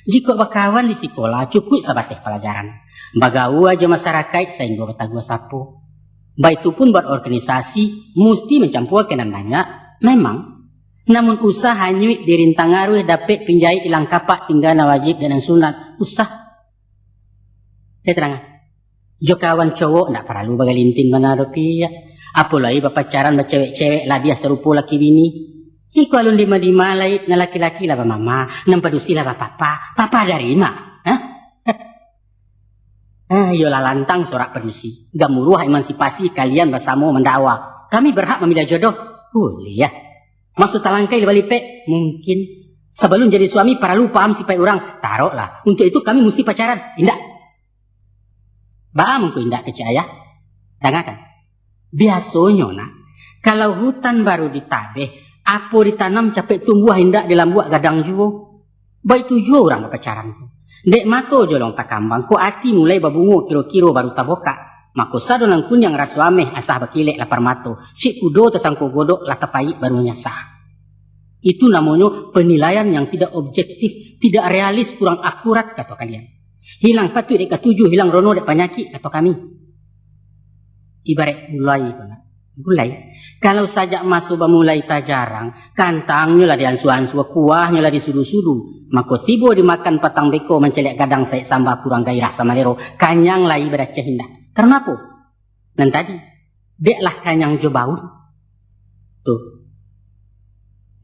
Jika bakawan di sekolah, cukup sabateh pelajaran. Bagawa aja masyarakat, sehingga betagua sapo. Baik itu pun buat organisasi, mesti mencampur kenan banyak, memang. Namun usah hanyut dirintang aruh dapat pinjai ilang kapak tinggal na wajib dan sunat. Usah. Dia terang. Jo kawan cowok nak perlu bagalintin mana rupiah. Apalagi berpacaran bercewek-cewek lah dia serupa laki bini. Iku alun lima-lima lain na laki-laki lah mama. Nampadusi lah papa. Papa dari mak. Yolah lantang sorak pedusi. Gamuruh emansipasi kalian bersama mendakwa. Kami berhak memilih jodoh. Boleh ya. Maksud talangkai balik pek mungkin sebelum jadi suami perlu paham sipai orang. Taruhlah. Untuk itu kami mesti pacaran. Indak. Bang ku indak kecaya. Dengarkan. Biasanya nak kalau hutan baru ditabeh, apa ditanam capek tumbuh indak dalam buah gadang juo. Baik tujuh orang berpacaran. Dek mato jolong tak kambang. Ku hati mulai babungu kiro-kiro baru taboka. Mako sadonang kun yang rasuameh asah bakilek lapar mato. Syik kudo tersangko godok lah tepai baru nyasah. Itu namanya penilaian yang tidak objektif, tidak realis, kurang akurat kata kalian. Hilang patut dek ketujuh, hilang rono dek penyakit kata kami. Ibarat gulai. Kalau sajak masuk bamulai tak jarang, kantangnya lah diansu-ansu, kuahnya lah disudu-sudu. Mako tiba dimakan patang beko mencelek gadang saya sambah kurang gairah sama lero. Kanyang lah ibarat cehindah. Karena apa? Dan tadi, deklah kanyang jobaun. Tuh.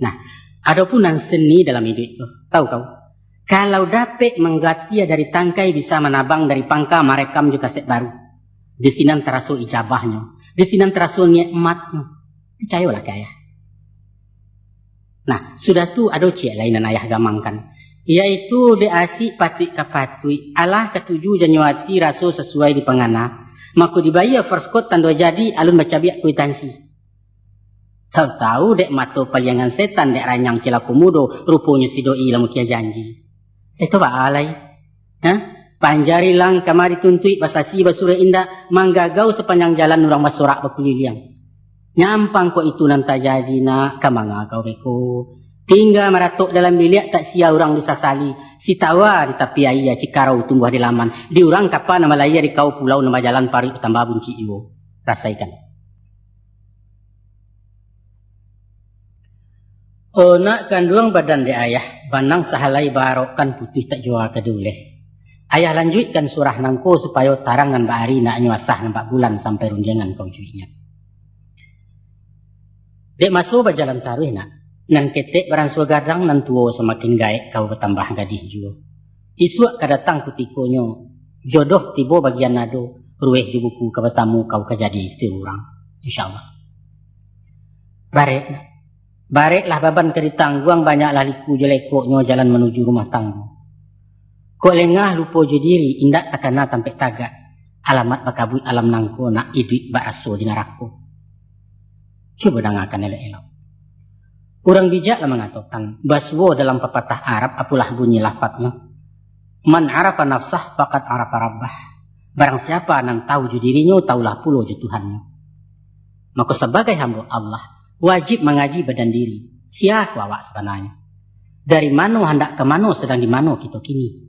Nah, adapun yang seni dalam hidup itu. Tahu kau? Kalau dapat menggatia dari tangkai bisa menabang dari pangka merekam juga set baru. Di sini terasul ijabahnya. Di sini terasul nikmatnya. Percayalah kaya. Nah, sudah tu ada cik lainan ayah gamangkan. Iaitu deasi patui kapatui. Allah ketujuh Januari rasul sesuai di pengana. Maku dibayar first coat tanda jadi alun baca biak kuitansi. Tahu-tahu dek mato paliangan setan dek ranyang cilaku mudo rupanya si doi lamu kia janji. Itu ba alai. Panjari lang kamari tuntui basasi basura indah manggagau sepanjang jalan urang basorak bakuliliang. Nyampang ko itu nanta jadi nak kamanga kau beko. Tinggal meratok dalam bilik tak sia orang disasali. Si tawa di tapi ayah cikarau tumbuh di laman. Di orang kapan nama laya di kau pulau nama jalan pari utambah bunci iwo. Rasaikan. Oh nak kandung badan de ayah. Banang sahalai barokan putih tak jual keduleh. Ayah lanjutkan surah nangko supaya tarang dan bahari nak nyuasah nampak bulan sampai runjangan kau juinya. Dek masuk berjalan taruh nak. Nan ketek barang suah gadang nan tuo semakin gaek kau bertambah gadih jua. Isuak kadatang kutikonyo. Jodoh tibo bagian nado. Rueh di buku kebetamu kau kejadi istri orang. InsyaAllah. Bareklah baban keritangguang banyaklah liku jelekoknya jalan menuju rumah tangguh. Kok lengah lupa je diri indak takana tampek tagak. Alamat bakabui alam nangko nak iduk baraso di neraka. Coba dengarkan elok-elok. Orang bijaklah mengatakan baswo dalam pepatah Arab apalah bunyi lafadznya. Man arafa nafsah faqad arafa rabbah. Barang siapa yang tahu ju dirinya taulah pula ju Tuhannya. Maka sebagai hamba Allah wajib mengaji badan diri. Siapa awak sebenarnya? Dari mana hendak ke mana sedang di mana kita kini?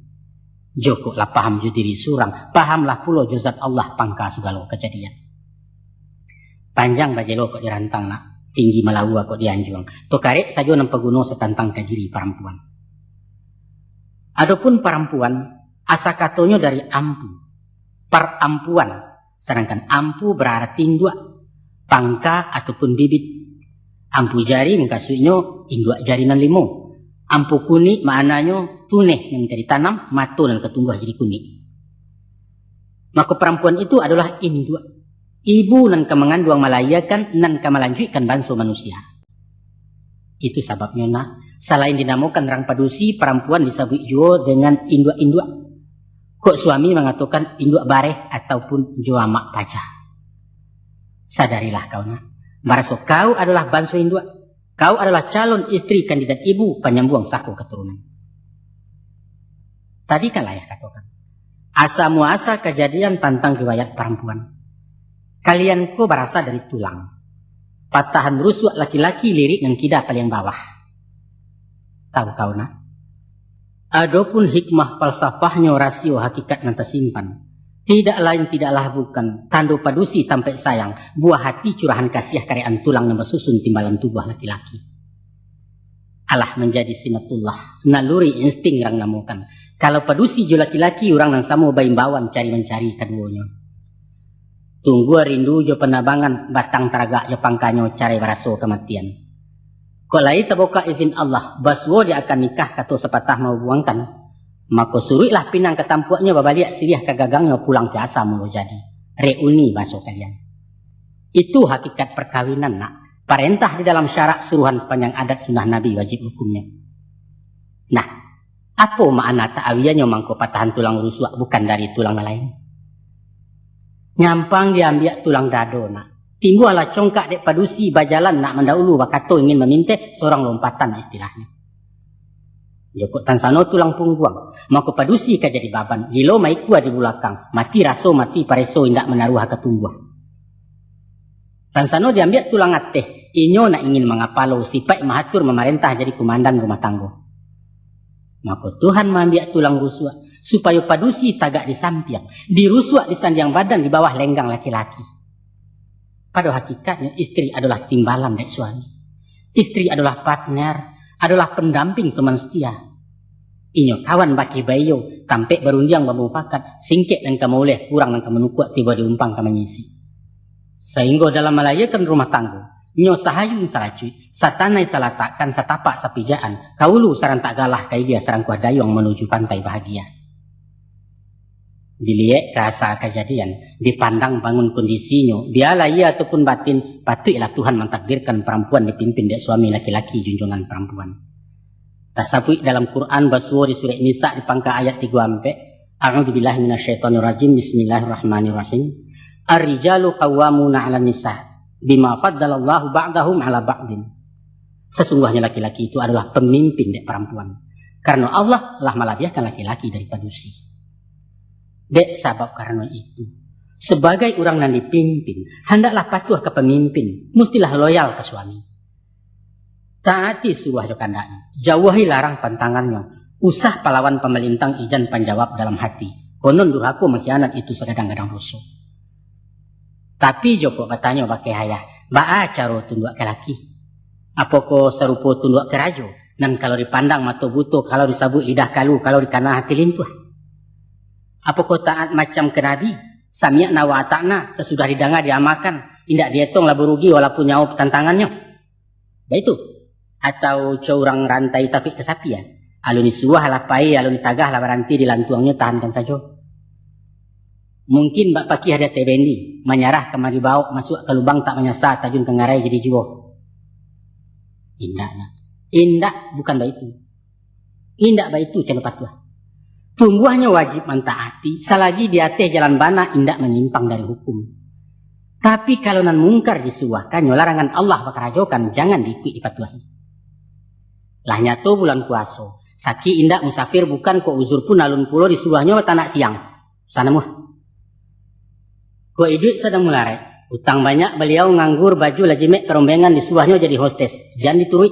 Joko lah paham jo diri surang, pahamlah pulo jo zat Allah pangka segala kejadian. Panjang bajelo kok dirantang nak, tinggi malawa kok dianjuang. To karek sajo nam peguno setantang ke diri perempuan. Adapun perempuan, asa katonyo dari ampu, perampuan. Sedangkan ampu berarti indua, pangka ataupun bibit. Ampu jari mengkasuinyo indua jarinan limo. Ampu kunik maknanya tuneh yang ditanam, matu dan ketumbuh jadi kunik. Maka perempuan itu adalah indua. Ibu nan kemenganduang malayakan nan kemalanjutkan bangsa manusia. Itu sebabnya nak, selain dinamakan rang padusi, perempuan disebut juga dengan indua-indua. Kok suami mengatakan indua bareh ataupun jua mak pajah. Sadarilah kau nak, merasa kau adalah bangsa indua. Kau adalah calon istri kandidat ibu penyambung saku keturunan. Tadi kan ayah katakan, asa muasa kejadian tentang riwayat perempuan. Kalian ko berasal dari tulang. Patahan rusuk laki-laki lirik dan kida paling bawah. Tahu kau nak? Adapun hikmah falsafahnya rasio hakikat yang tersimpan. Tidak lain tidaklah bukan tando padusi tampai sayang, buah hati curahan kasih karyaan tulang yang bersusun timbalan tubuh laki-laki. Allah menjadi sinatullah, naluri insting orang namukan. Kalau padusi jo laki-laki orang yang sama baimbawan cari mencari keduanya. Tunggu rindu jo penabangan batang teragak jo pangkanyo cari beraso kematian. Kolai terbuka izin Allah, baswo dia akan nikah kata sepatah mau buangkan. Maka suruhlah pinang ketampuaknya babaliak siriah kegagangnya pulang ke asal mulu jadi. Reuni masuk kalian. Itu hakikat perkawinan nak. Perintah di dalam syarak suruhan sepanjang adat sunnah Nabi wajib hukumnya. Nah, apa makna ta'awiyahnya mangko patahan tulang rusuk bukan dari tulang lain? Nyampang diambil tulang dado nak. Timbullah congkak dek padusi bajalan nak mendahulu bakato ingin meminta seorang lompatan istilahnya. Joko tansano tulang pungguang, maka padusi ka jadi baban, gilo maikua di belakang, mati raso mati pareso indak menaruh ketumbuh. Tansano diambil tulang ateh, inyo nak ingin mengapalo sipai mahatur memerintah jadi komandan rumah tangga. Maka Tuhan mengambil tulang rusuk supaya padusi tagak di samping, dirusuk di sandiang badan di bawah lenggang laki-laki. Pada hakikatnya istri adalah timbalan dari suami. Istri adalah partner, adalah pendamping teman setia. Inyo kawan baki bayo, tampek berundiang memupakat, singkek dan kamu oleh kurang dan kamu nukuk tiba diumpang kamu nyisi. Sehingga dalam melayakan rumah tangga, inyo sahayun salacui, satanai salatakan satapak sapijaan, kaulu sarang tak galah kai dia sarang kuah dayung menuju pantai bahagia. Dilihat kasa kejadian, dipandang bangun kondisinya, biarlah ia ataupun batin, patutlah Tuhan mentakdirkan perempuan dipimpin dek suami laki-laki junjungan perempuan. Tasabui dalam Quran baswa di surah Nisa di pangka ayat 3. A'udzubillahi minasyaitonirrajim. Bismillahirrahmanirrahim. Ar-rijalu qawwamuna 'alan nisa bima faddalallahu ba'dahum 'ala ba'din. Sesungguhnya laki-laki itu adalah pemimpin dek perempuan. Karena Allah telah melabihkan laki-laki dari padusi. Dek sabab karena itu, sebagai orang yang dipimpin, hendaklah patuh ke pemimpin, mestilah loyal ke suami. Taati suruh jokandanya, jauhi larang pantangannya, usah pahlawan pemelintang ijan panjawab dalam hati. Konon durhaku mengkhianat itu sekadang-kadang rusuh. Tapi Joko katanya pakai hayah, ba'a caro tunduk ke laki. Apoko serupa tunduk ke rajo, dan kalau dipandang mata butuh, kalau disabut lidah kalu, kalau dikana hati lintuh. Apoko taat macam ke Nabi, sami'na wa ata'na, sesudah didengar diamalkan, indak dihitung lah berugi walaupun nyawa tantangannya. Baik itu. Atau curang rantai tapi kesapian. Alun disuah lapai, alun tagah lah beranti di lantuangnya tahankan saja. Mungkin Mbak Pakih ada tebendi, menyarah kemari bawa masuk ke lubang tak menyesal tajun kengarai jadi jiwa. Indak nak. Indak bukan baik itu. Indak baik itu cina patuah. Tumbuhnya wajib mentaati, selagi di atas jalan bana indak menyimpang dari hukum. Tapi kalau nan mungkar disuahkan, larangan Allah bakarajokan, jangan diikuti dipatuahi. Lah nyato bulan puasa, saki indak musafir bukan ko uzur pun alun pulau disuruhnya tanak siang. Sana muah. Ko idut sedang melarai, utang banyak beliau nganggur baju lajimek kerombengan disuruhnya jadi hostes. Jangan diturut.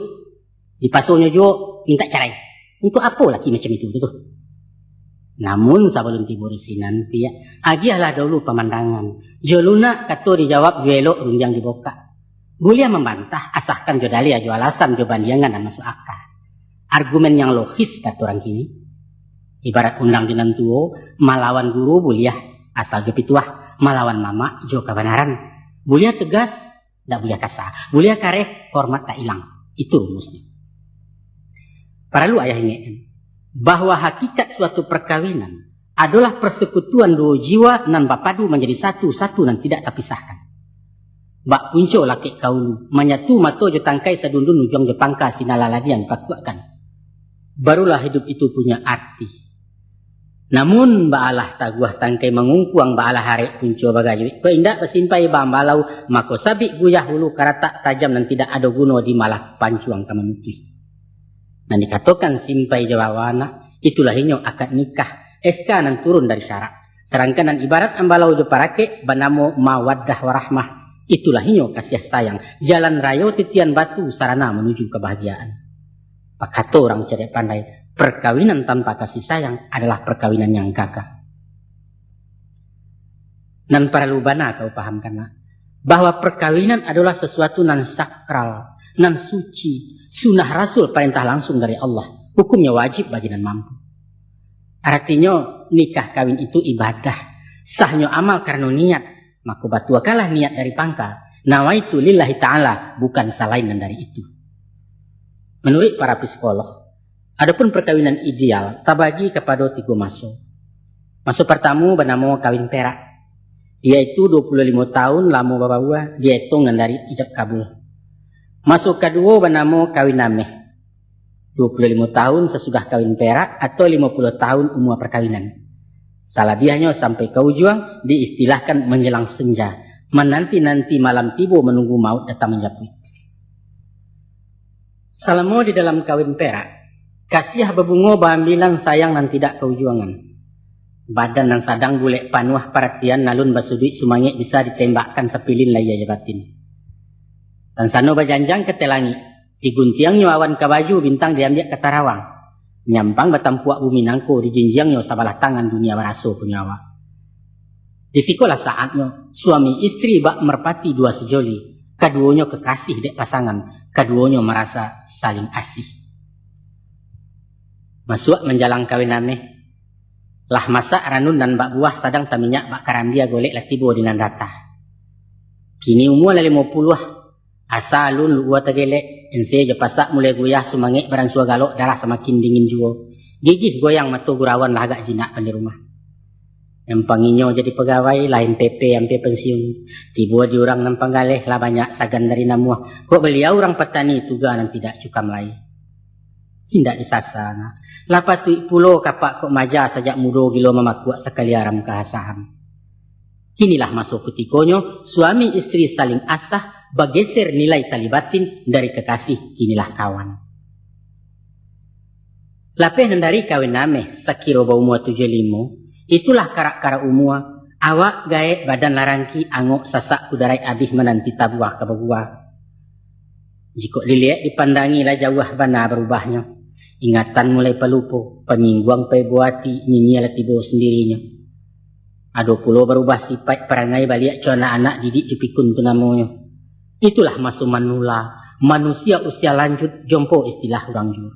Di pasonya juga minta cerai. Untuk apa laki macam itu tuh? Namun sebelum tiba si nanti agiahlah dulu pemandangan. Jo lunak kato dijawab jo elok runjang diboka. Bulia membantah asahkan jo dalih jo alasan jo bandiangan dan masuk akal. Argumen yang logis kata orang kini. Ibarat undang dinan tuo malawan guru bulia asal jo pituah malawan mama jo kebenaran. Bulia tegas tak bulia kasar. Bulia kareh hormat tak hilang. Itu rumusnya. Para lu ayah ingatkan bahwa hakikat suatu perkawinan adalah persekutuan dua jiwa nan bapadu menjadi satu dan tidak terpisahkan. Bak punco laki kaulu menyatu mato jo tangkai sadundun ujung jo pangka sinalaladian pakuakan. Barulah hidup itu punya arti. Namun baalah taguah tangkai mengungkuang baalah harek punco bagayu. Ko indak bersimpai bambalau mako sabik guyah hulu karatak tajam dan tidak ada guna di malah pancuang kamamuti. Dan dikatakan simpai jawawana itulah inyo akad nikah SK nan turun dari syarat. Serangkan dan ibarat ambalau jo parake banamo mawaddah warahmah itulah inyo kasih sayang. Jalan rayo titian batu sarana menuju kebahagiaan. Kata orang cerdik pandai perkawinan tanpa kasih sayang adalah perkawinan yang gagah. Dan para lubana kau pahamkan nak bahwa perkawinan adalah sesuatu nan sakral, nan suci. Sunnah Rasul perintah langsung dari Allah. Hukumnya wajib bagi dan mampu. Artinya nikah kawin itu ibadah. Sahnya amal karena niat. Maka batua kalah niat dari pangka. Nawaitu lillahi ta'ala. Bukan salainan dari itu. Menurut para psikolog. Adapun perkawinan ideal. Terbagi kepada 3 masuk. Masuk pertama bernama kawin perak. Yaitu 25 tahun lama bawa dia hitungan dari ijab kabul. Masuk kedua bernama kawin nameh. 25 tahun sesudah kawin perak atau 50 tahun umur perkawinan. Salah diahnya sampai ke ujung diistilahkan menjelang senja. Menanti-nanti malam tiba menunggu maut datang menjapui. Selama di dalam kawin perak, kasih bebungo bahambilan sayang dan tidak keujuangan. Badan dan sadang bulek panuah perhatian nalun basuduk sumangit bisa ditembakkan sepilin laya jabatin. Dan sano bajanjang ke telangi. Diguntiangnya awan ke baju bintang diambil ke tarawang. Nyampang batampuak bumi nangko dijinjiangnya sabalah tangan dunia baraso punyawa. Disikolah saatnya suami istri bak merpati dua sejoli. Keduanya kekasih dek pasangan. Keduanya merasa saling asih. Masuk menjalang kawin nameh. Lah masak ranun dan bak buah sadang taminyak bak karambia golek latibo di nandata. Kini umur 50. Asalun lu buat tegelek, ense je pasak mulai goyah sumangit barang sua galok darah semakin dingin jua. Gigih goyang matu gurawan lah agak jinak di rumah. Empanginyo jadi pegawai lain PP sampai pensiun. Tiba di orang nampang galeh lah banyak sagan dari namuah. Kok beliau orang petani tuga dan tidak cukam lai. Tidak disasana. Lapa tu pulau kapak kok maja sajak mudo gilo memakuak sekali aram kehasaham. Inilah masuk ketikonyo suami istri saling asah. Bergeser nilai tali batin dari kekasih kinilah kawan. Lapeh dari kawin nameh sakiro ba umur 75 itulah karak-karak umur awak gae badan larangki angok sasak kudarai abih menanti tabuah ke bebuah. Jika dilihat dipandangi lah jauh bana berubahnya. Ingatan mulai pelupo penyingguang pebuati nyinyia tibo sendirinya. Ado pulau berubah sifat perangai balik co anak-anak didik jupikun tu namanya. Itulah masuk manula, manusia usia lanjut jompo istilah orang jua.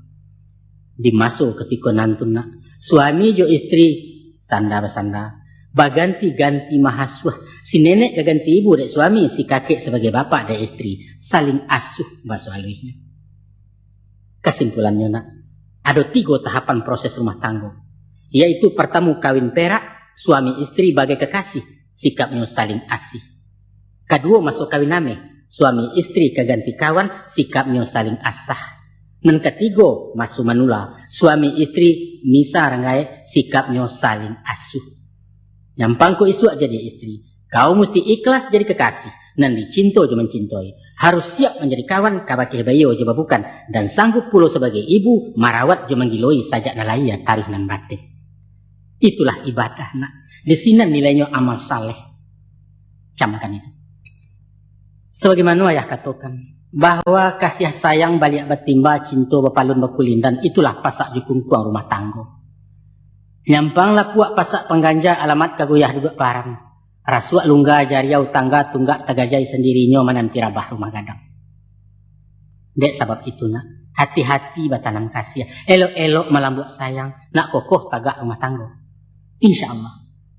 Dimasuk ketika nantuna, suami jo istri sanda-besanda, baganti-ganti mahaswah, si nenek ganti ibu dek suami, si kakek sebagai bapak dek istri, saling asuh bahasa alihnya. Kesimpulannya nak, ada 3 tahapan proses rumah tangga, yaitu pertama kawin perak, suami istri bagai kekasih, sikapnya saling asih. Kedua masuk kawin nameh. Suami istri keganti kawan, sikapnya saling asah. Dan ketiga, masuk manula. Suami istri misa rangai, sikapnya saling asuh. Nyampangku isu jadi istri. Kau mesti ikhlas jadi kekasih. Dan dicinta je mencintai. Harus siap menjadi kawan, kabakih bayo je bukan. Dan sanggup pula sebagai ibu, marawat je menggiloi sajak nalaya tarikh nan batin. Itulah ibadah nak. Di sini nilainya amal saleh. Camkan itu. Sebagaimana ayah katakan, bahwa kasih sayang balik batimba cinta bapalun bakulin dan itulah pasak jukungkuang rumah tangga. Nyampanglah puak pasak pengganja alamat kagoyah duduk param. Rasuak lungga jariau tangga tunggak tagajai sendirinya menanti rabah rumah gadang. Dek sebab itu nak, hati-hati batanam kasih. Elok-elok melambut sayang, nak kokoh tagak rumah tangga. InsyaAllah.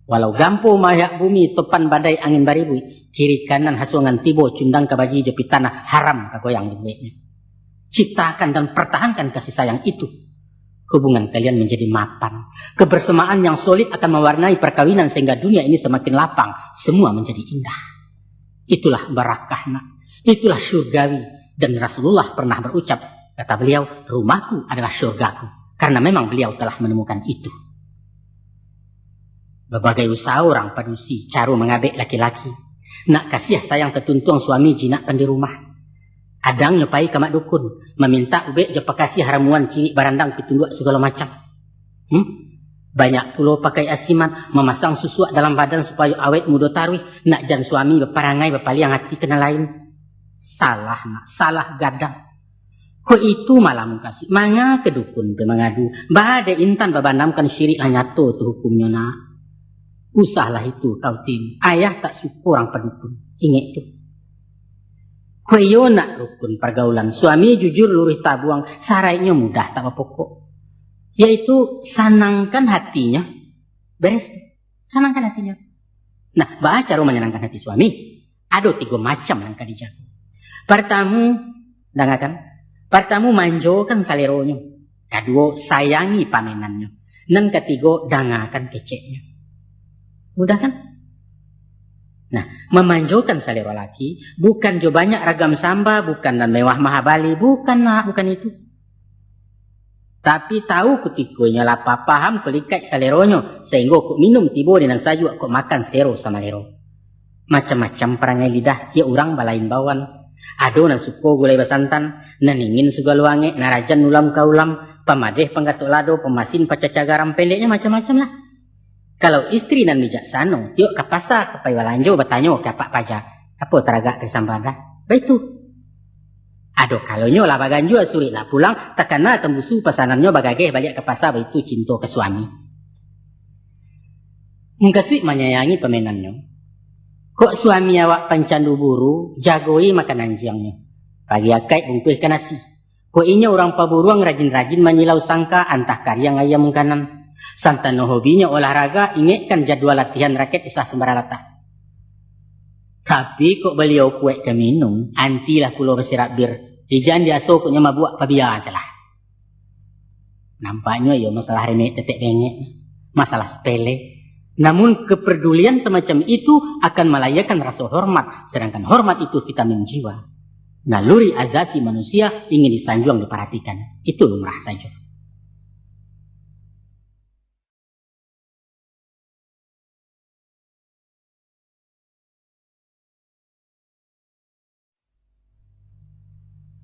Walau gampo mayak bumi topan badai angin baribui, kiri kanan hasungan tibo cundang kabaji jepi tanah haram kagoyang duitnya. Ciptakan dan pertahankan kasih sayang itu. Hubungan kalian menjadi mapan. Kebersamaan yang solid akan mewarnai perkawinan sehingga dunia ini semakin lapang. Semua menjadi indah. Itulah barakah nak. Itulah syurgawi. Dan Rasulullah pernah berucap, kata beliau, rumahku adalah syurgaku. Karena memang beliau telah menemukan itu. Berbagai usaha orang padusi, caru mengabek laki-laki. Nak kasih sayang ketuntung suami jinakkan di rumah. Adang nyopai kamak dukun, meminta ubek je pakasih haramuan cilik barandang pitunduk segala macam. Banyak pulau pakai asiman, memasang susuak dalam badan supaya awet muda tarwih, nak jan suami berparangai berpaliang hati kena lain. Salah nak, salah gadang. Ko itu malah mengkasih, manga ke dukun mengadu, bahade intan babandamkan syirik lah nyato tu hukumnya nak. Usahlah itu kau tim, ayah tak suka orang pedukun, ingat tu. Koyo nak rukun pergaulan suami jujur lurih tabuang sarainya mudah tak pokok, yaitu sanangkan hatinya beres tu. Sanangkan hatinya. Nah, bah cara menyenangkan hati suami ada 3 macam yang kali dijaga. Pertama manjokan saleronya, kedua sayangi pamenannya, dan ketiga dangakan keceknya. Mudah kan? Nah, memanjokan salero laki bukan jo banyak ragam samba, bukan dan mewah mahabali, bukan itu. Tapi tahu kutikonya lapa paham kelikai saleronyo sehingga kok minum tibo dengan sayu kok makan sero sama lero. Macam-macam perangai lidah dia orang balain bawan. Ado nan suko gulai basantan, nan ingin sugal wange, narajan ulam kaulam, pamadeh penggatuk lado, pemasin pacacagaram pendeknya macam-macam lah. Kalau istri dan bijaksana, tiok ke pasar, ke paywalanjo, bertanya ke pak pajak. Apa teragak ke sambada? Begitu. Aduh, kalau nyo lah baganjo, sulit lah pulang, takana tembusu pesanannya bagage balik ke pasar, begitu cinta ke suami. Mengkasih menyayangi pemenannya. Kok suami awak pancandu buru, jagoi makanan jiangnya. Pagi akai bungkuh ke nasi. Kok inya orang paburuang rajin-rajin menyilau sangka, antah karya ngayam kanan. Santano hobinya olahraga, ingatkan jadwal latihan raket usah sembarang latah. Tapi kok beliau kuek ke minum, antilah pulau bersirat bir. Ijan dia sokoknya mabuk pabian salah. Nampaknya ya masalah remeh tetek bengek, masalah sepele. Namun kepedulian semacam itu akan melayakan rasa hormat, sedangkan hormat itu vitamin jiwa. Naluri azasi manusia ingin disanjung diperhatikan, itu lumrah saja.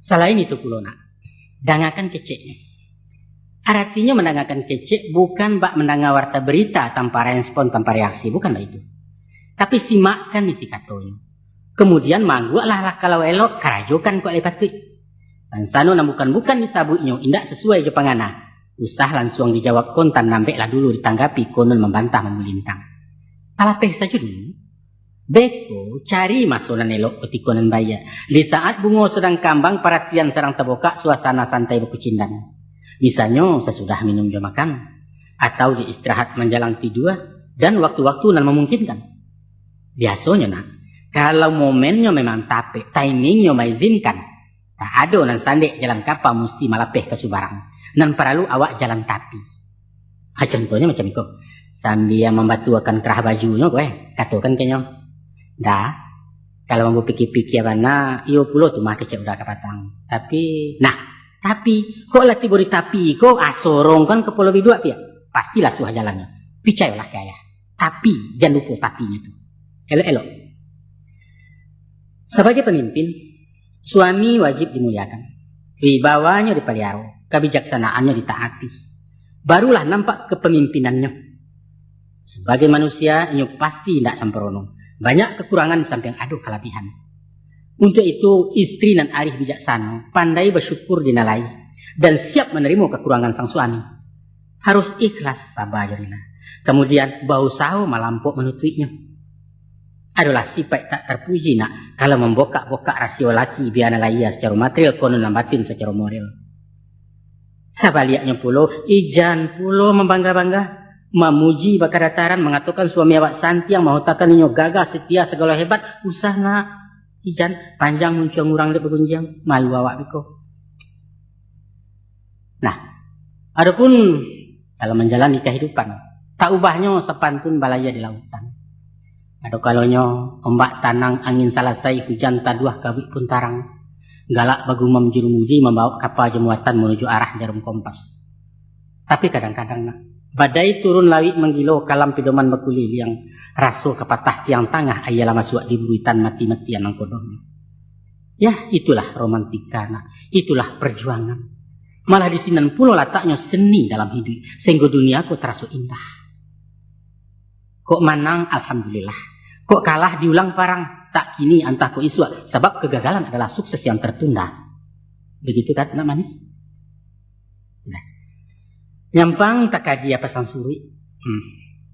Selain itu pula nak, dangakan keceknya. Artinya mendangakan kecek bukan bak mendengar warta berita tanpa respon, tanpa reaksi, bukanlah itu. Tapi simakkan isi katanya. Kemudian mangguklah kalau elok karajokan kok lepatui. Dan sano bukan disabuknya, indak sesuai je pangana. Usah langsung dijawab kontan nambeklah dulu ditanggapi konon membantah memulintang. Palapeh saja dulu. Beko cari masulan elok petikonan baya. Di saat bunga sedang kambang, perhatian serang terbuka, suasana santai berkucindan. Misalnya sesudah minum jam makan, atau di istirahat menjelang tidur, dan waktu-waktu yang memungkinkan. Biasanya nak, kalau momennya memang tape, timingnya mengizinkan, tak ada nan sandek jalan kapal mesti malapeh ke subarang. Nan perlu awak jalan tapi. Contohnya macam itu. Sambil membatuakan kerah bajunya, katakan kayaknya. Dah, kalau mau pikir-pikir mana, iyo pulau tu mah kecil udah kapatang. Tapi, kok latih beri tapi, kok asorong kan ke pulau bidua pia, pastilah suah jalannya. Picayolah kaya. Tapi, jangan lupa tapinya tu. Elok-elok. Sebagai pemimpin, suami wajib dimuliakan. Wibawanya dipelihara, kebijaksanaannya ditaati. Barulah nampak kepemimpinannya. Sebagai manusia, ini pasti tidak sempurna. Banyak kekurangan samping ada kelebihan. Untuk itu, istri dan arif bijaksana, pandai bersyukur dinalai, dan siap menerima kekurangan sang suami. Harus ikhlas, sabar jadilah. Kemudian bau sahu malampok menutuinya. Adalah sifat tak terpuji nak kalau membokak-bokak rasio laki biar ia secara material konon lambatin secara moral. Sabaliaknya pulo, ijan pulo membangga-bangga. Memuji bakar dataran mengatakan suami awak santi yang mahutakan inyo gagah setia segala hebat. Usah nak ijan panjang muncul ngurang dek bergunjang. Malu awak biko. Nah, adapun dalam menjalani kehidupan, tak ubahnya sepantun balaya di lautan. Ada kalonyo ombak tanang angin salasai hujan taduah kabut pun tarang. Galak bagumam jurumuji membawa kapal jemuatan menuju arah jarum kompas. Tapi kadang-kadang nak, badai turun lawik menggilo kalam pedoman bekuli yang raso kepatah tiang tangah ayalah masuk di buitan mati-matian ang kodong. Ya, itulah romantika nak, itulah perjuangan. Malah di sini pula letaknya seni dalam hidup. Sehingga dunia kok terasa indah. Kok menang, alhamdulillah. Kok kalah diulang parang. Tak kini antah kok iswa. Sebab kegagalan adalah sukses yang tertunda. Begitu kan nak manis? Nah. Nyampang tak kaji apa sang suri.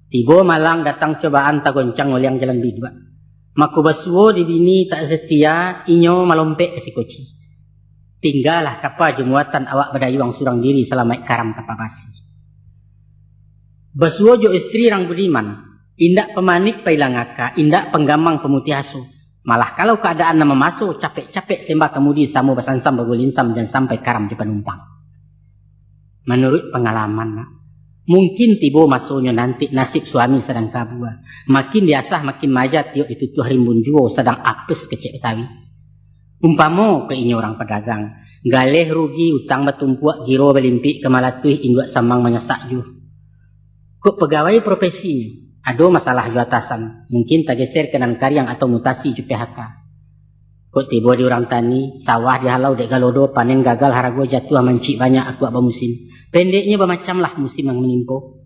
Tiba malang datang cobaan tak goncang oleh yang jalan bidua. Maku basuo di bini tak setia. Inyo malompek ke si koci. Tinggallah kapal jemuatan awak berdayuang surang diri selama karam kapal basi. Basuo jo istri rang budiman. Indak pemanik pailangaka, indak penggamang pemutih asu. Malah kalau keadaan nama masuk, capek-capek sembah kemudi samu basansam bagulinsam dan sampai karam di penumpang. Menurut pengalaman, mungkin tiba masuknya nanti nasib suami sedang kabua. Makin diasah makin majat tiuk ditutuh rimbun juo sedang apes kecek betawi. Umpamo ke ini orang pedagang. Galeh rugi utang bertumpuak giro belimpik kemalatuih induak samang menyesak juh. Kok pegawai profesinya? Ada masalah ju atasan. Mungkin tak geser kenan karyang atau mutasi ju PHK. Kok tiba di orang tani, sawah dihalau dek galodo, panen gagal harago jatuh mencik banyak aku abah musim. Pendeknya bermacamlah musim yang menimpo.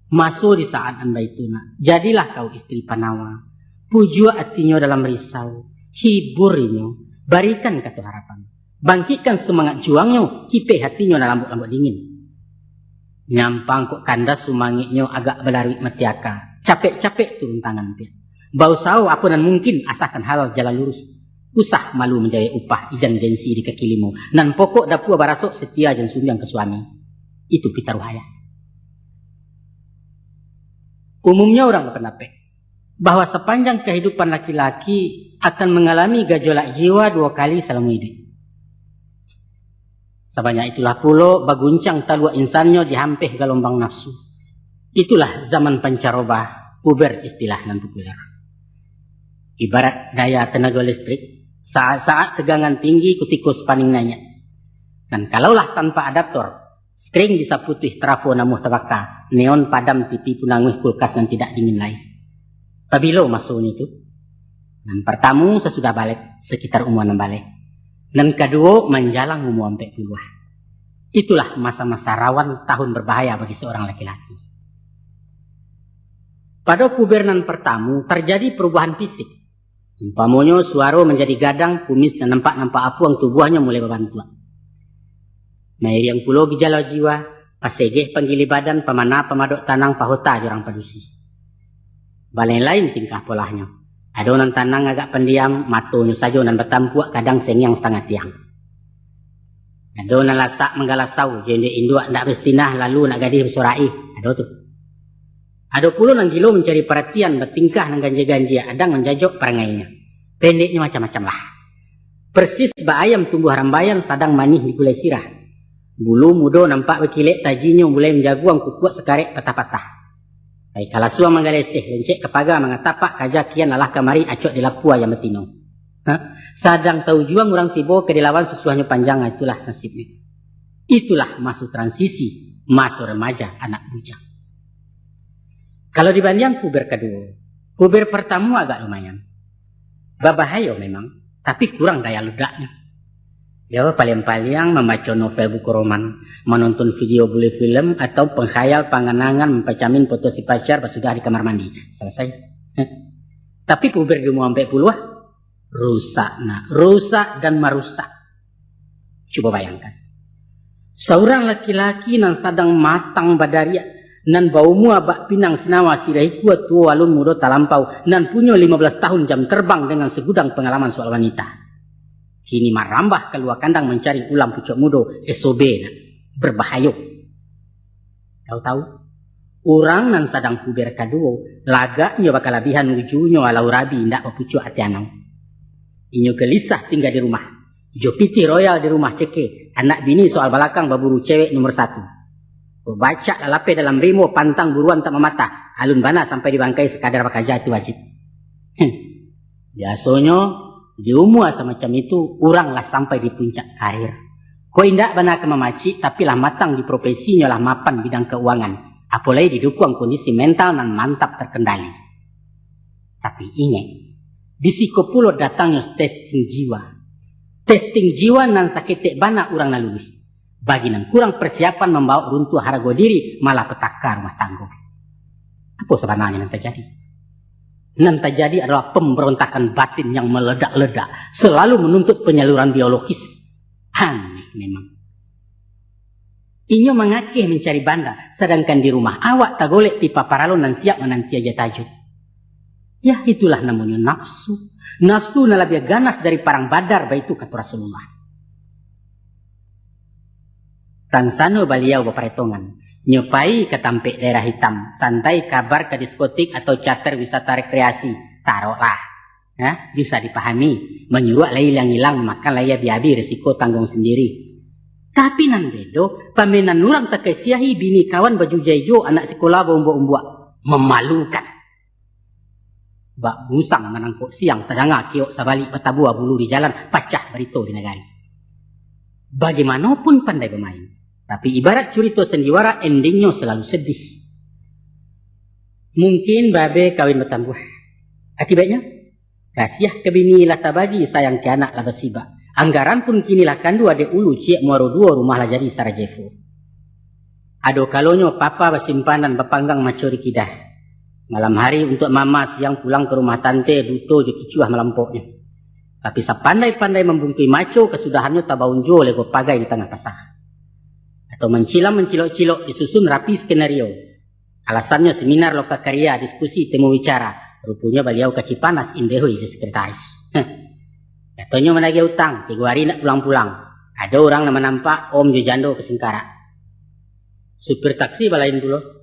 Masuk di saat anda itu nak. Jadilah kau istri panawa. Puju hatinya dalam risau. Hiburinya. Barikan kata harapan. Bangkitkan semangat juangnya. Kipe hatinya dalam lambut-lambut dingin. Nyampang kok kandas sumangitnya agak berlari metiaka. Capek-capek turun tangan dia. Bau sawo apa dan mungkin asalkan halal jalan lurus. Usah malu menjaya upah ijan gengsi di kaki limu. Nan pokok dapua barasok setia jan sumbiang ke suami. Itu pita ruhaya. Umumnya orang berpendapat bahwa sepanjang kehidupan laki-laki akan mengalami gejolak jiwa 2 kali selama hidup. Sebanyak itulah pulo baguncang talua insannya dihampih gelombang nafsu. Itulah zaman pancaroba, puber istilah nan populer. Ibarat daya tenaga listrik, saat-saat tegangan tinggi kutikus paning nanya. Dan kalaulah tanpa adaptor, skring bisa putih trafo namuh tabaka, neon padam TV punanguh kulkas dan tidak dingin lain. Pabilo masuknya itu. Dan pertama sesudah balik, sekitar umuan balik. Dan kedua menjalang umur sampai puluh. Itulah masa-masa rawan tahun berbahaya bagi seorang laki-laki. Pada pubernan pertama terjadi perubahan fisik. Umpamanya suara menjadi gadang, kumis dan nampak-nampak apuang tubuhnya mulai berbantuan. Nair yang pulau gejala jiwa, pasegeh panggili badan, pemana pemadok tanang pahota jorang padusi. Balai lain tingkah polahnya. Adonan tanang agak pendiam, matonya saja dan bertampuak kadang sengyang setengah tiang. Adonan lasak menggalasau, jende induk nak bestinah lalu nak gadih bersorai. Ada tu. Ada pula nang gilo mencari perhatian, bertingkah nang ganja-ganja, adang menjajok perangainya. Pendeknya macam-macam lah. Persis ayam tumbuh rambayan sadang manih di gulai sirah. Bulu mudo nampak berkilik tajinya mulai menjaguang kukuak sekarek patah-patah. Baik kalau suang menggaleseh, lencek kepaga mengatapak kajakian lalah kamari acok di lapua yang betino. Sadang tahu juang orang tiba ke dilawan sesuahnya panjang, itulah nasibnya. Itulah masuk transisi, masuk remaja, anak bujang. Kalau dibanding puber kedua, puber pertama agak lumayan. Babahaya memang, tapi kurang daya ledaknya. Ya paling-paling membaca novel buku roman, menonton video bule film, atau penghayal panganangan mempacamin foto si pacar pas sudah di kamar mandi. Selesai. Tapi puber di umur sampai puluh, rusak dan merusak. Coba bayangkan. Seorang laki-laki nan sadang matang badaria nan bau mua bak pinang senawa sirai kuat tua walun mudo talampau nan punya 15 tahun jam terbang dengan segudang pengalaman soal wanita. Kini marambah keluar kandang mencari ulam pucuk mudo SOB nak berbahaya. Tahu-tahu orang nan sadang puber kaduo lagaknya bakal labihan ujunyo alau rabi ndak papucuk hati anau. Inyo gelisah tinggal di rumah. Jopiti royal di rumah ceke. Anak bini soal balakang baburu cewek nomor 1. Baca lalape dalam rimo pantang buruan tak memata. Alun bana sampai dibangkai sekadar bakaja itu wajib. Biasanya di umur semacam itu orang lah sampai di puncak karir. Ko indak bana ke memaci tapi lah matang di profesinya lah mapan bidang keuangan. Apalagi didukung kondisi mental nan mantap terkendali. Tapi ingat, di Sikopulo datangnya testing jiwa. Testing jiwa nan sakitek bana orang nalui. Bagi nan kurang persiapan membawa runtuh harga diri malah petaka rumah tangga. Apa sebenarnya yang terjadi? Yang terjadi adalah pemberontakan batin yang meledak-ledak. Selalu menuntut penyaluran biologis. Aneh memang. Inyo mengakeh mencari banda. Sedangkan di rumah awak tak golek pipa paralon dan siap menanti aja tajuk. Ya itulah namanya nafsu. Nafsu na lebih ganas dari parang badar baitu kata Rasulullah. Tansano baliau beparetongan. Nyopai ke tampek daerah hitam. Santai kabar ke diskotik atau charter wisata rekreasi. Taruhlah. Bisa dipahami. Menyuruh lai hilang-hilang makan laya biabi resiko tanggung sendiri. Tapi nan bedo. Pamenan nurang tak kesiahi bini kawan baju jaijo anak sekolah bombo-ombuak. Memalukan. Bak busang menangkuk siang tadanga kiok sabalik betabua bulu di jalan pacah berito di negari. Bagaimanapun pandai bermain, tapi ibarat curito sendiwara endingnya selalu sedih. Mungkin babe kawin bertambuh. Akibatnya, kasiah ke bini lah tabagi sayang ke anak lah besiba. Anggaran pun kini lah kandu adek ulu ciek muaro dua rumah lah jadi Sarajevo. Ado kalonyo papa bersimpanan berpanggang macori kidah. Malam hari untuk mama siang pulang ke rumah tante duto je kicuah melampoknya. Tapi sepandai-pandai membungkui maco kesudahannya tabaunjo lego pagai di tengah pasar. Atau mencilok-cilok disusun rapi skenario. Alasannya seminar lokakarya, diskusi, temu bicara. Rupanya beliau kaci panas indehui je sekretaris. Katanya menagih utang, 3 hari nak pulang-pulang. Ada orang nama nampak om je jando ke Singkara. Supir taksi balain dulu.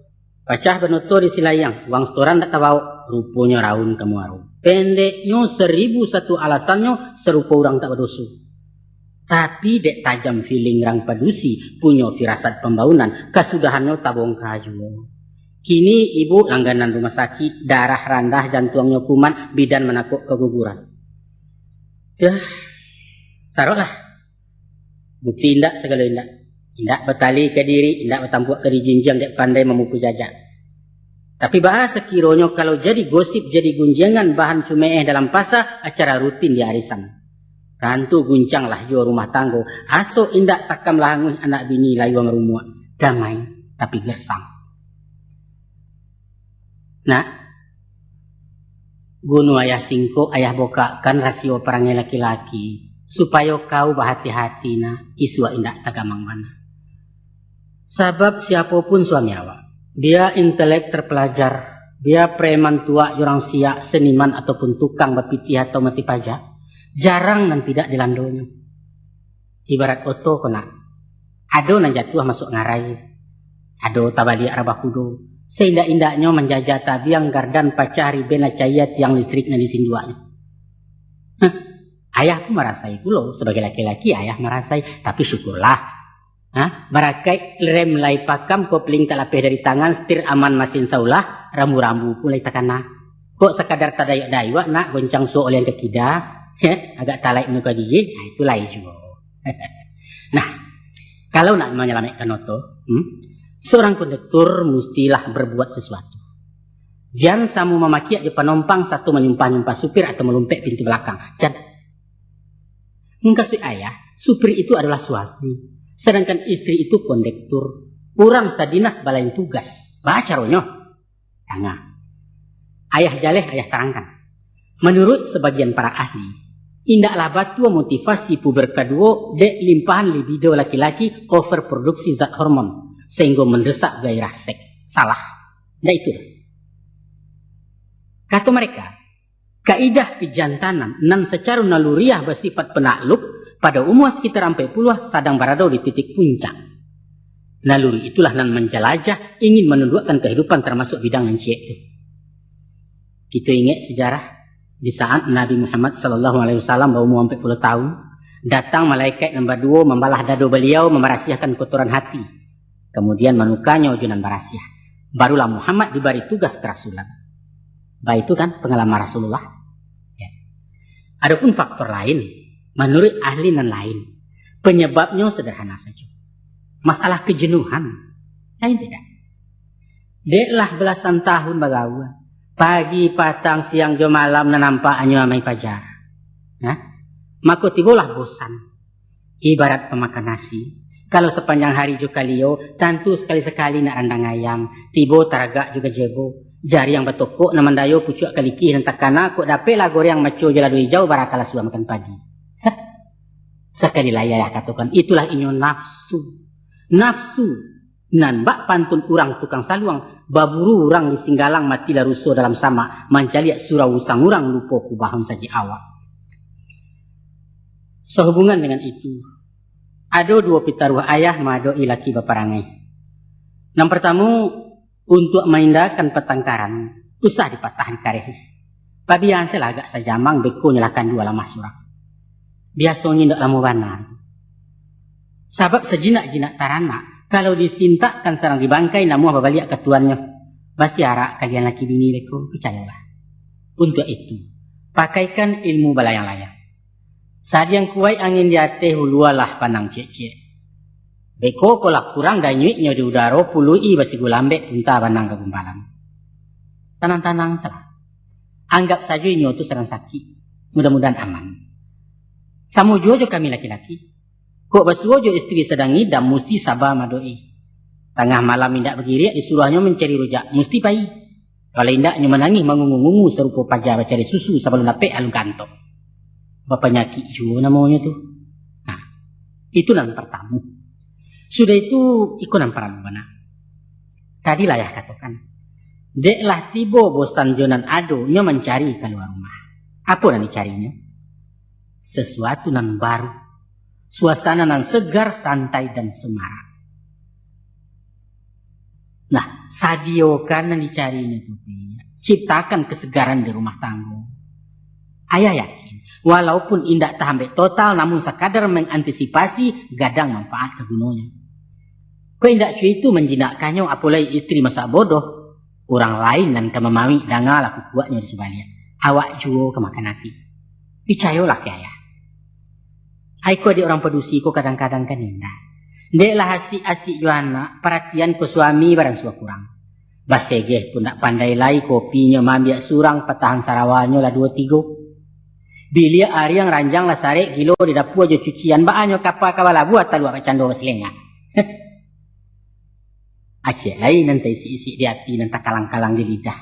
Pacah benoto di silayang, uang setoran tak tahu, rupanya raun kamu arum. Pendeknya 1001 alasannya serupa orang tak berdosu. Tapi dek tajam feeling rang padusi, punya firasat pembangunan, kesudahannya tabung kaju. Kini ibu langganan rumah sakit, darah rendah, jantungnya kuman, bidan menakut keguguran. Taruhlah. Bukti indak segala indak. Indak bertali ke diri, indak bertampuak ke dijinjang, dek pandai memukul jajak. Tapi bahasa kironyo kalau jadi gosip, jadi gunjangan bahan cumeeh dalam pasar, acara rutin di arisan. Kantu guncang lah yo rumah tanggo, aso indak sakam languh anak bini layu ngerumua. Damai, tapi gersang. Nah, gunu ayah singko, ayah boka kan rasio perangnya laki-laki, supaya kau berhati-hati na, iswa indak tagamang mana. Sebab siapapun suami awak, dia intelek terpelajar, dia preman tua, orang siak, seniman ataupun tukang berpitih atau mati pajak, jarang dan tidak dilandonya. Ibarat oto kena, ado nan jatuh masuk ngarai, ado tabali arabah kudo, seindak-indaknya menjajah tabiang gardan pacah ribena cayat yang listriknya disinduanya. Ayah pun merasai pulau, sebagai laki-laki ayah merasai, tapi syukurlah. Barakai rem lai pakam kopling tak lapeh dari tangan setir aman masin saulah rambu-rambu pun lai takana. Kok sekadar tadayak-dayak nak goncang so oleh yang kekida agak talai muka gigi, itu lai juga. Nah, kalau nak menyelamatkan oto, seorang konduktor mestilah berbuat sesuatu. Jangan samu memaki di penumpang satu menyumpah-nyumpah supir atau melumpek pintu belakang. Jangan. Mengkasui ayah, supir itu adalah suami. Sedangkan istri itu kondektur. Orang sadinas balain tugas. Baca ronyo. Tengah. Ayah jaleh, ayah terangkan. Menurut sebagian para ahli, Indaklah batu motivasi puber kedua dek limpahan libido laki-laki overproduksi zat hormon sehingga mendesak gairah seks. Salah. Nah itu. Kata mereka, kaidah pejantanan nan secara naluriah bersifat penakluk pada umur sekitar 40 sedang berada di titik puncak. Naluri itulah nan menjelajah ingin menundukkan kehidupan termasuk bidang yang itu. Kita ingat sejarah di saat Nabi Muhammad SAW berumur 40 tahun, datang malaikat nombor 2 membalah dada beliau memerahasiakan kotoran hati. Kemudian menukanya ujunan berasiah. Barulah Muhammad diberi tugas kerasulan. Baik itu kan pengalaman Rasulullah. Ya. Adapun faktor lain, menurut ahli nan lain, penyebabnya sederhana saja. Masalah kejenuhan. Lain tidak. Deklah belasan tahun bagawa. Pagi, patang, siang, jo malam nampak anyo amai pajar. Nah, maka tibalah bosan. Ibarat pemakan nasi. Kalau sepanjang hari jo kalio, tentu sekali-sekali nak randang ayam. Tiba taragak juga jebo. Jari yang bertokok na mandayo pucuk kaliki dan takana kok dapatlah goreng maco jala dua hijau barakala sudah makan pagi. Sekali layar katakan itulah inyo nafsu. Nafsu nan bak pantun urang tukang saluang baburu urang di singgalang mati laruso dalam sama mancaliak surau usang urang lupa kubahun saji awak. Sehubungan dengan itu ada dua pitaruh ayah madoi laki baparangai. Yang pertama untuk mengindahkan petangkaran usah dipatahan kareh. Pabian saya agak sajamang beko nyalakan dua lama surang. Biasanya tidak lama benar. Sebab sejinak-jinak tarana kalau disintakkan sarang dibangkai namun babaliak ketuannya. Basi arak kalian laki bini beko percayalah. Untuk itu pakaikan ilmu balayang-layang. Saat yang kuai angin di atas hulualah panang cek-cek. Beko kolak kurang dan nyuiknya di udara pului basi gulambek punta banang kegumbalan. Tanang-tanang salah. Anggap saja ini itu serang sakit. Mudah-mudahan aman. Sama jojo kami laki-laki. Kok basuojo istri sedang idam mesti sabar madoi. Tengah malam indak bergirik disuruhnya mencari rujak. Mesti pai. Kalau indaknya menangis mengungu-ungu serupa pajar mencari susu sebelum dapat alung kantok. Bapaknya Kijo namanya tu. Nah, itu yang pertama. Sudah itu ikonan para lubana. Tadi layah katakan. Deklah tiba bosan jonan ado nya mencari keluar rumah. Apa yang dicarinya? Sesuatu nan baru. Suasana nan segar, santai dan semarak. Nah, sadio kan yang dicarinya tu. Ciptakan kesegaran di rumah tangga. Ayah yakin. Walaupun indak tahambe total namun sekadar mengantisipasi gadang manfaat kegunanya. Kau indak cuy itu menjinakkannya apalagi istri masa bodoh. Orang lain dan kemamawi danga laku kuatnya di sebaliknya. Awak juo kemakan hati. Picayolah ke ayah. Aiko di orang pedusi ko kadang-kadang kan indah. Deklah asik-asik juana perhatian ke suami barang suah kurang. Basegeh pun tak pandai lai kopinya mambiak surang petahan sarawanya lah 2-3. Bilia hari yang ranjang lah sarek gilo di dapur aja cucian baanyo kapal kabala buat talu apa cando selenga. Aceh lain nanti isi-isi di hati nanti kalang-kalang di lidah.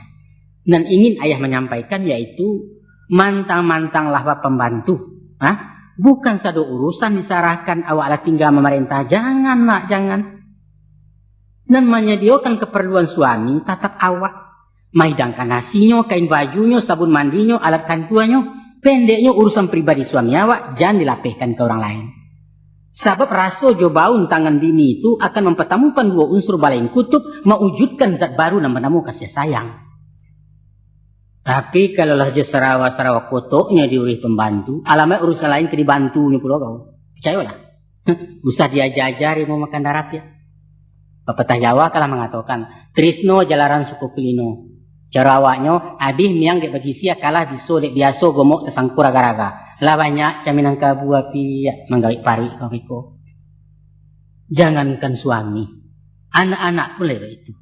Dan ingin ayah menyampaikan yaitu mantang-mantang lah pembantu. Hah? Bukan satu urusan diserahkan awak lah tinggal memerintah. Jangan nak, jangan. Dan menyediakan keperluan suami tatap awak. Maidangkan nasinya, kain bajunya, sabun mandinya, alat kantuannya. Pendeknya urusan pribadi suami awak jangan dilapihkan ke orang lain. Sebab raso jobaun tangan bini itu akan mempertemukan dua unsur balain kutub mewujudkan zat baru dan menemukan kasih sayang. Tapi kalau lah sarawa-sarawa kotoknya diurih pembantu, alamat urusan lain ke dibantunya pula kau. Percayalah. Usah diajar-ajari mau makan darap ya. Pepatah Jawa kalah mengatakan, Trisno jalaran suku pilino. Cara awaknya, abih miang dek bagi sia kalah biso dek biaso gomok tersangkura garaga. Lah banyak caminang kabu api menggawik pari kau beko. Jangankan suami, anak-anak pun lewat itu.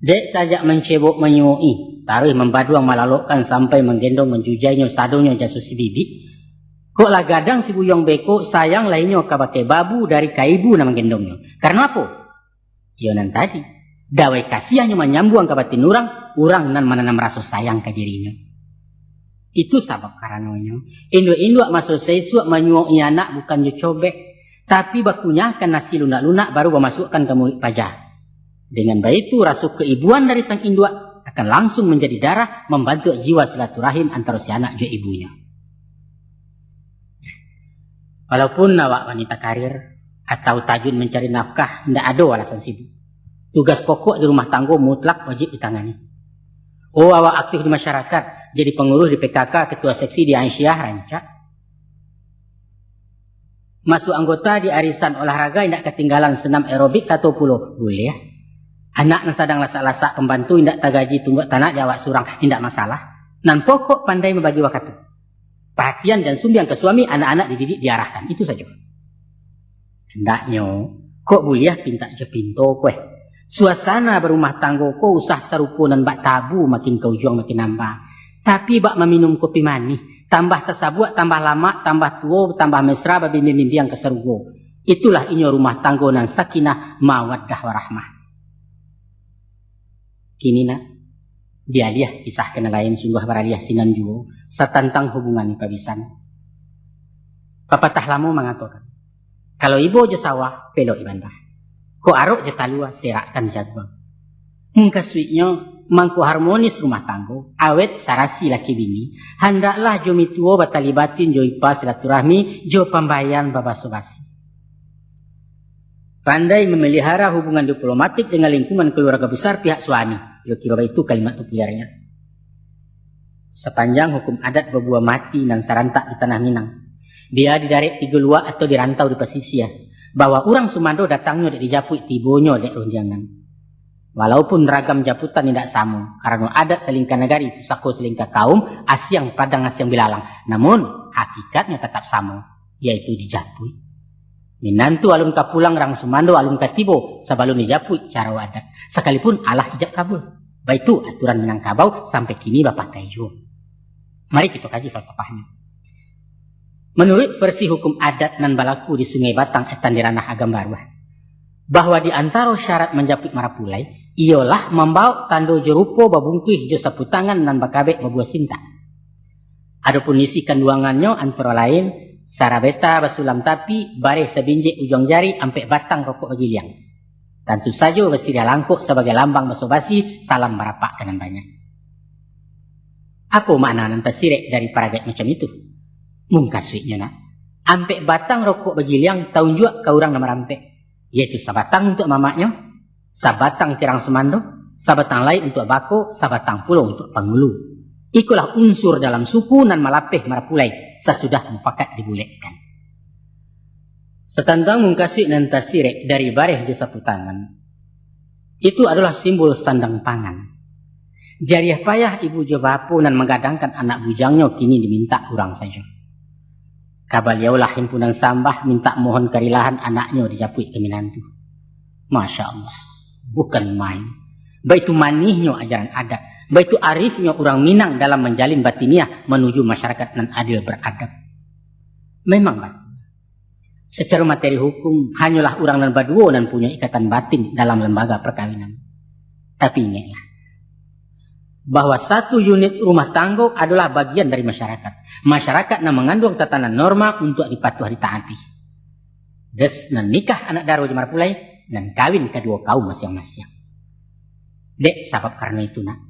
Dek saja mencebok menyui, taruh membaduang malalokkan sampai menggendong menjujainya sadonya jasusi bibi. Kok lah gadang si buyong beko sayang lainnya kabake babu dari kaibu na menggendongnya. Karena apa? Yonan tadi. Dawai kasihnya menyambung ke batin orang nan menanam rasa sayang ke dirinya. Itu sabab karenanya induk-induk masuk sesuak menyuak anak bukan je cobek, tapi bakunyahkan nasi lunak-lunak baru memasukkan ke mulut pajak. Dengan baik itu rasa keibuan dari sang induk akan langsung menjadi darah membantu jiwa silaturahim antara si anak je ibunya. Walaupun awak wanita karir atau tajun mencari nafkah, tidak ada alasan sibuk. Tugas pokok di rumah tangga mutlak wajib ditangani. Oh, awak aktif di masyarakat, jadi pengurus di PKK, ketua seksi di Aisyah, rancak. Masuk anggota di arisan olahraga, tidak ketinggalan senam aerobik 10, boleh ya. Anak yang sedang lasak-lasak pembantu, tidak tagaji tunggak tanah di awak surang, tidak masalah. Dan pokok pandai membagi waktu. Perhatian dan sumbiang ke suami, anak-anak dididik diarahkan. Itu saja. Hendaknya, kok boleh pinta je pinto kue. Suasana berumah tangga kau usah serupa dan bak tabu makin kau juang makin nambah. Tapi bak meminum kopi manis. Tambah tersabuak, tambah lama, tambah tua, tambah mesra, babimbi-mimbi yang keserugo. Itulah inyo rumah tangga nan sakinah, mawaddah warahmah. Kini nak. Dia kisah kena lain sungguh beraliah sinan juo setentang hubungan pabisan. Pepatah lama mengatakan, kalau ibu je sawah pelok ibantah, ko arok je talua serakkan jaguang. Mungka suiknya mangku harmonis rumah tanggo, awet sarasi laki bini, hendaklah jo mituo batalibatin jo ipa silaturahmi jo pembayan babasobasi. Pandai memelihara hubungan diplomatik dengan lingkungan keluarga besar pihak suami. Kira-kira itu kalimat populernya. Sepanjang hukum adat berbuah mati dan sarantak di tanah Minang. Dia didarik 3 luar atau dirantau di pesisir. Bahwa orang Sumando datangnya di japut tibonya dek runjangan. Walaupun ragam japutan tidak sama. Karena adat selingkah negari, pusako selingkah kaum, asyang padang asyang bilalang. Namun hakikatnya tetap sama. Yaitu dijaput. Minantu alun ka pulang rang Sumando alun ka tibo sebelum dijaput cara adat. Sekalipun Allah ijab kabul. Baik itu aturan Minangkabau sampai kini bapak kaiju. Mari kita kaji falsafahnya. Menurut versi hukum adat nan balaku di Sungai Batang etan di ranah Agam Baruah, bahwa di antara syarat menjaput marapulai ialah membawa tando jerupo babungkuih jo sapu tangan nan bakabek babuah sinta. Adapun isi kandungannya antara lain sarabeta basulam tapi bare sebinjek ujung jari ampe batang rokok bagiliang. Tentu saja bersedia langkuk sebagai lambang basobasi salam barapak kanan banyak. Apa makna nanti sirek dari paragat macam itu? Mungkaswiknya nak. Ampe batang rokok bagiliang tahun juga ke orang nama rampe. Yaitu sabatang untuk mamaknya, sabatang kirang Sumando, sabatang lain untuk bako, sabatang pulau untuk pangulu. Ikulah unsur dalam suku nan malapeh marapulai sesudah mufakat dibuletkan. Setantang mungkasih nan tasirek dari bareh di sapu tangan. Itu adalah simbol sandang pangan. Jariah payah ibu jobapu nan menggadangkan anak bujangnya kini diminta kurang saja. Kabaliaulah himpunan sambah minta mohon kerilahan anaknya dijapui ke minantu. Masya Allah, bukan main. Baik itu manihnya ajaran adat. Baik itu arifnya orang Minang dalam menjalin batiniah menuju masyarakat nan adil beradab. Memang batin. Secara materi hukum, hanyalah orang nan baduo nan punya ikatan batin dalam lembaga perkawinan. Tapi ingatlah, bahwa satu unit rumah tangga adalah bagian dari masyarakat. Masyarakat nan mengandung tatanan norma untuk dipatuh ditaati. Des nan nikah anak daro jemar pulai, dan kawin kedua kaum masing-masing. Dek, sebab karena itu nak.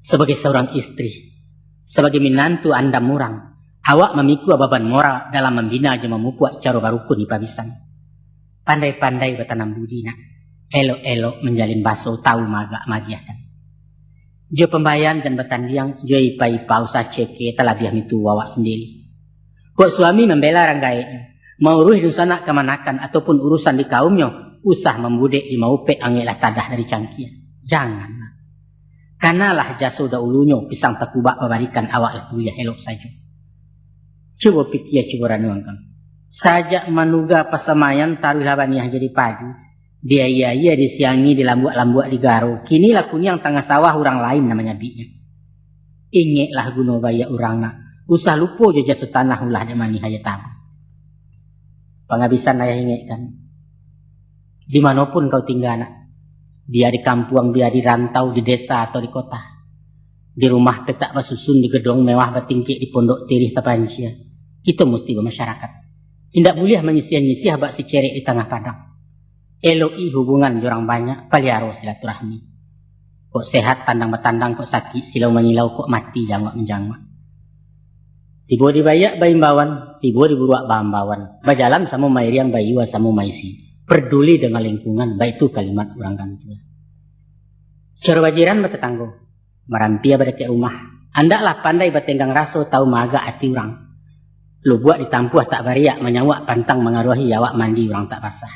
Sebagai seorang istri, sebagai minantu anda murang, awak memikul beban moral dalam membina jema mupuak cara barukun di pabisan. Pandai-pandai bertanam budi nak, elok-elok menjalin baso tahu magak magiakan. Jo pembayan dan bertandiang, jo ipa-ipa usah ceke telah biar itu awak sendiri. Buat suami membela ranggaiknya, mau ruh di sana kemanakan ataupun urusan di kaumnya, usah membudek di maupe angelah tadah dari cangkian. Jangan. Kanalah jasa dahulunya pisang takubak memberikan awak itu ya elok saja. Coba pikir coba ranuangkan. Sajak manuga pasamayan taruh labaniah jadi padi. Dia iya disiangi di lambuak-lambuak di garo. Kini lakunya yang tengah sawah orang lain namanya binya. Ingatlah guna baya orang nak. Usah lupa je jasa tanah ulah demani haya tabu. Penghabisan ayah ingatkan. Dimanapun kau tinggal nak. Dia di kampung, dia di rantau, di desa atau di kota. di rumah petak basusun, di gedung mewah bertingkik, di pondok tirih tapancia. Kita mesti bermasyarakat. Tidak boleh menyisih-nyisih bak si cerik di tengah padang. Eloi hubungan jorang banyak, paliaro silaturahmi. Kok sehat tandang bertandang, kok sakit silau menyilau, kok mati jangwak menjangwak. Tiba dibayak baimbawan, tiba diburuak bahambawan. Bajalan sama mairiang bayuwa sama maisi. Peduli dengan lingkungan, baik itu kalimat orang kantua. Cara bajiran bertetanggo, merampia berdeket rumah. Andaklah pandai bertenggang raso, tahu maga hati orang. Lu buat ditampuh tak bariak, menyawak pantang mengaruhi awak mandi orang tak basah.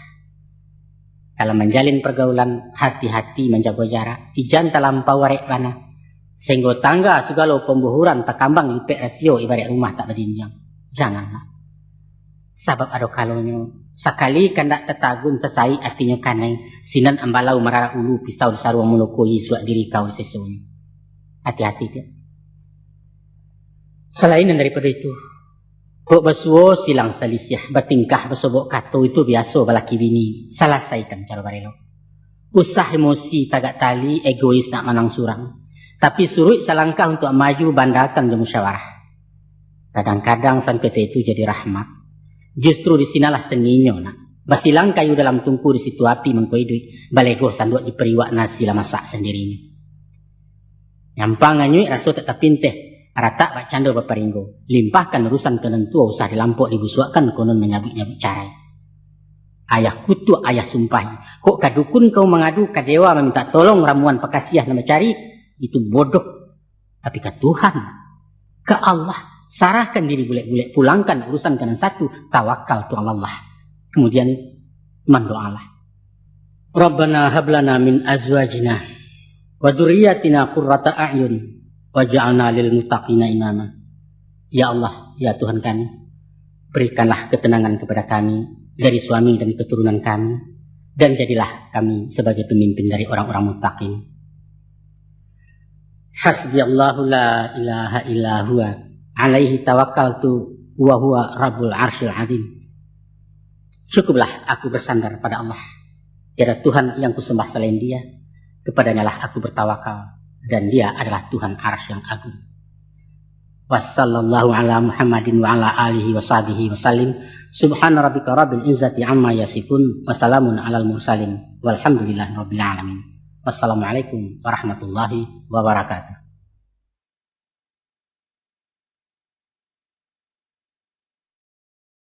Kalau menjalin pergaulan, hati-hati menjaga jarak. Ijan terlampau warek panah. Sehingga tangga segala pembuhuran tak kambang lipek rasio ibarat rumah tak berdinjang. Janganlah. Sebab ada kalonyo. Sekali kandak tetagun sesai artinya kanai. Sinan ambalau marara ulu pisau di saruang melukui suak diri kau sesuai. Hati-hati dia. Selain daripada itu. Kok bersuo silang selisih. Bertingkah bersobok kato itu biasa balaki bini. Selesaikan cara barelo. Usah emosi tagak tali egois nak menang surang. Tapi suruh selangkah untuk maju bandakan di musyawarah. Kadang-kadang sangketa itu jadi rahmat. Justru di sinalah seninya nak. Basilang kayu dalam tungku di situ api mengkoidui. Balego sanduk di periwak nasi lah masak sendirinya. Nyampang nganyui raso tetap pinteh. Rata bak cando baparinggo. Limpahkan urusan kenentua usah dilampok dibusuakan konon menyabik-nyabik carai. Ayah kutu ayah sumpahi. Kok kadukun kau mengadu ke dewa meminta tolong ramuan pekasiah nama cari. Itu bodoh. Tapi ke Tuhan, ke Allah, sarahkan diri bulet-bulet, pulangkan urusan kanan satu, tawakal tu Allah. Kemudian mendoalah. Rabbana hablana min azwajina wa dzurriyyatina qurrata a'yun waj'alna lil muttaqina imama. Ya Allah, ya Tuhan kami, berikanlah ketenangan kepada kami dari suami dan keturunan kami, dan jadilah kami sebagai pemimpin dari orang-orang muttaqin. Hasbiyallahu la ilaha illa huwa alaihi tawakkaltu wa huwa rabbul arsyil azim. Cukuplah aku bersandar pada Allah. Tiada Tuhan yang kusembah selain dia. Kepadanya lah aku bertawakal. Dan dia adalah Tuhan arsy yang agung. Wassallallahu ala Muhammadin wa ala alihi wa sahbihi wa sallim. Subhana rabbika rabbil izzati amma yasifun. Wassalamun alal mursalin. Walhamdulillahi rabbil alamin. Wassalamualaikum warahmatullahi wabarakatuh.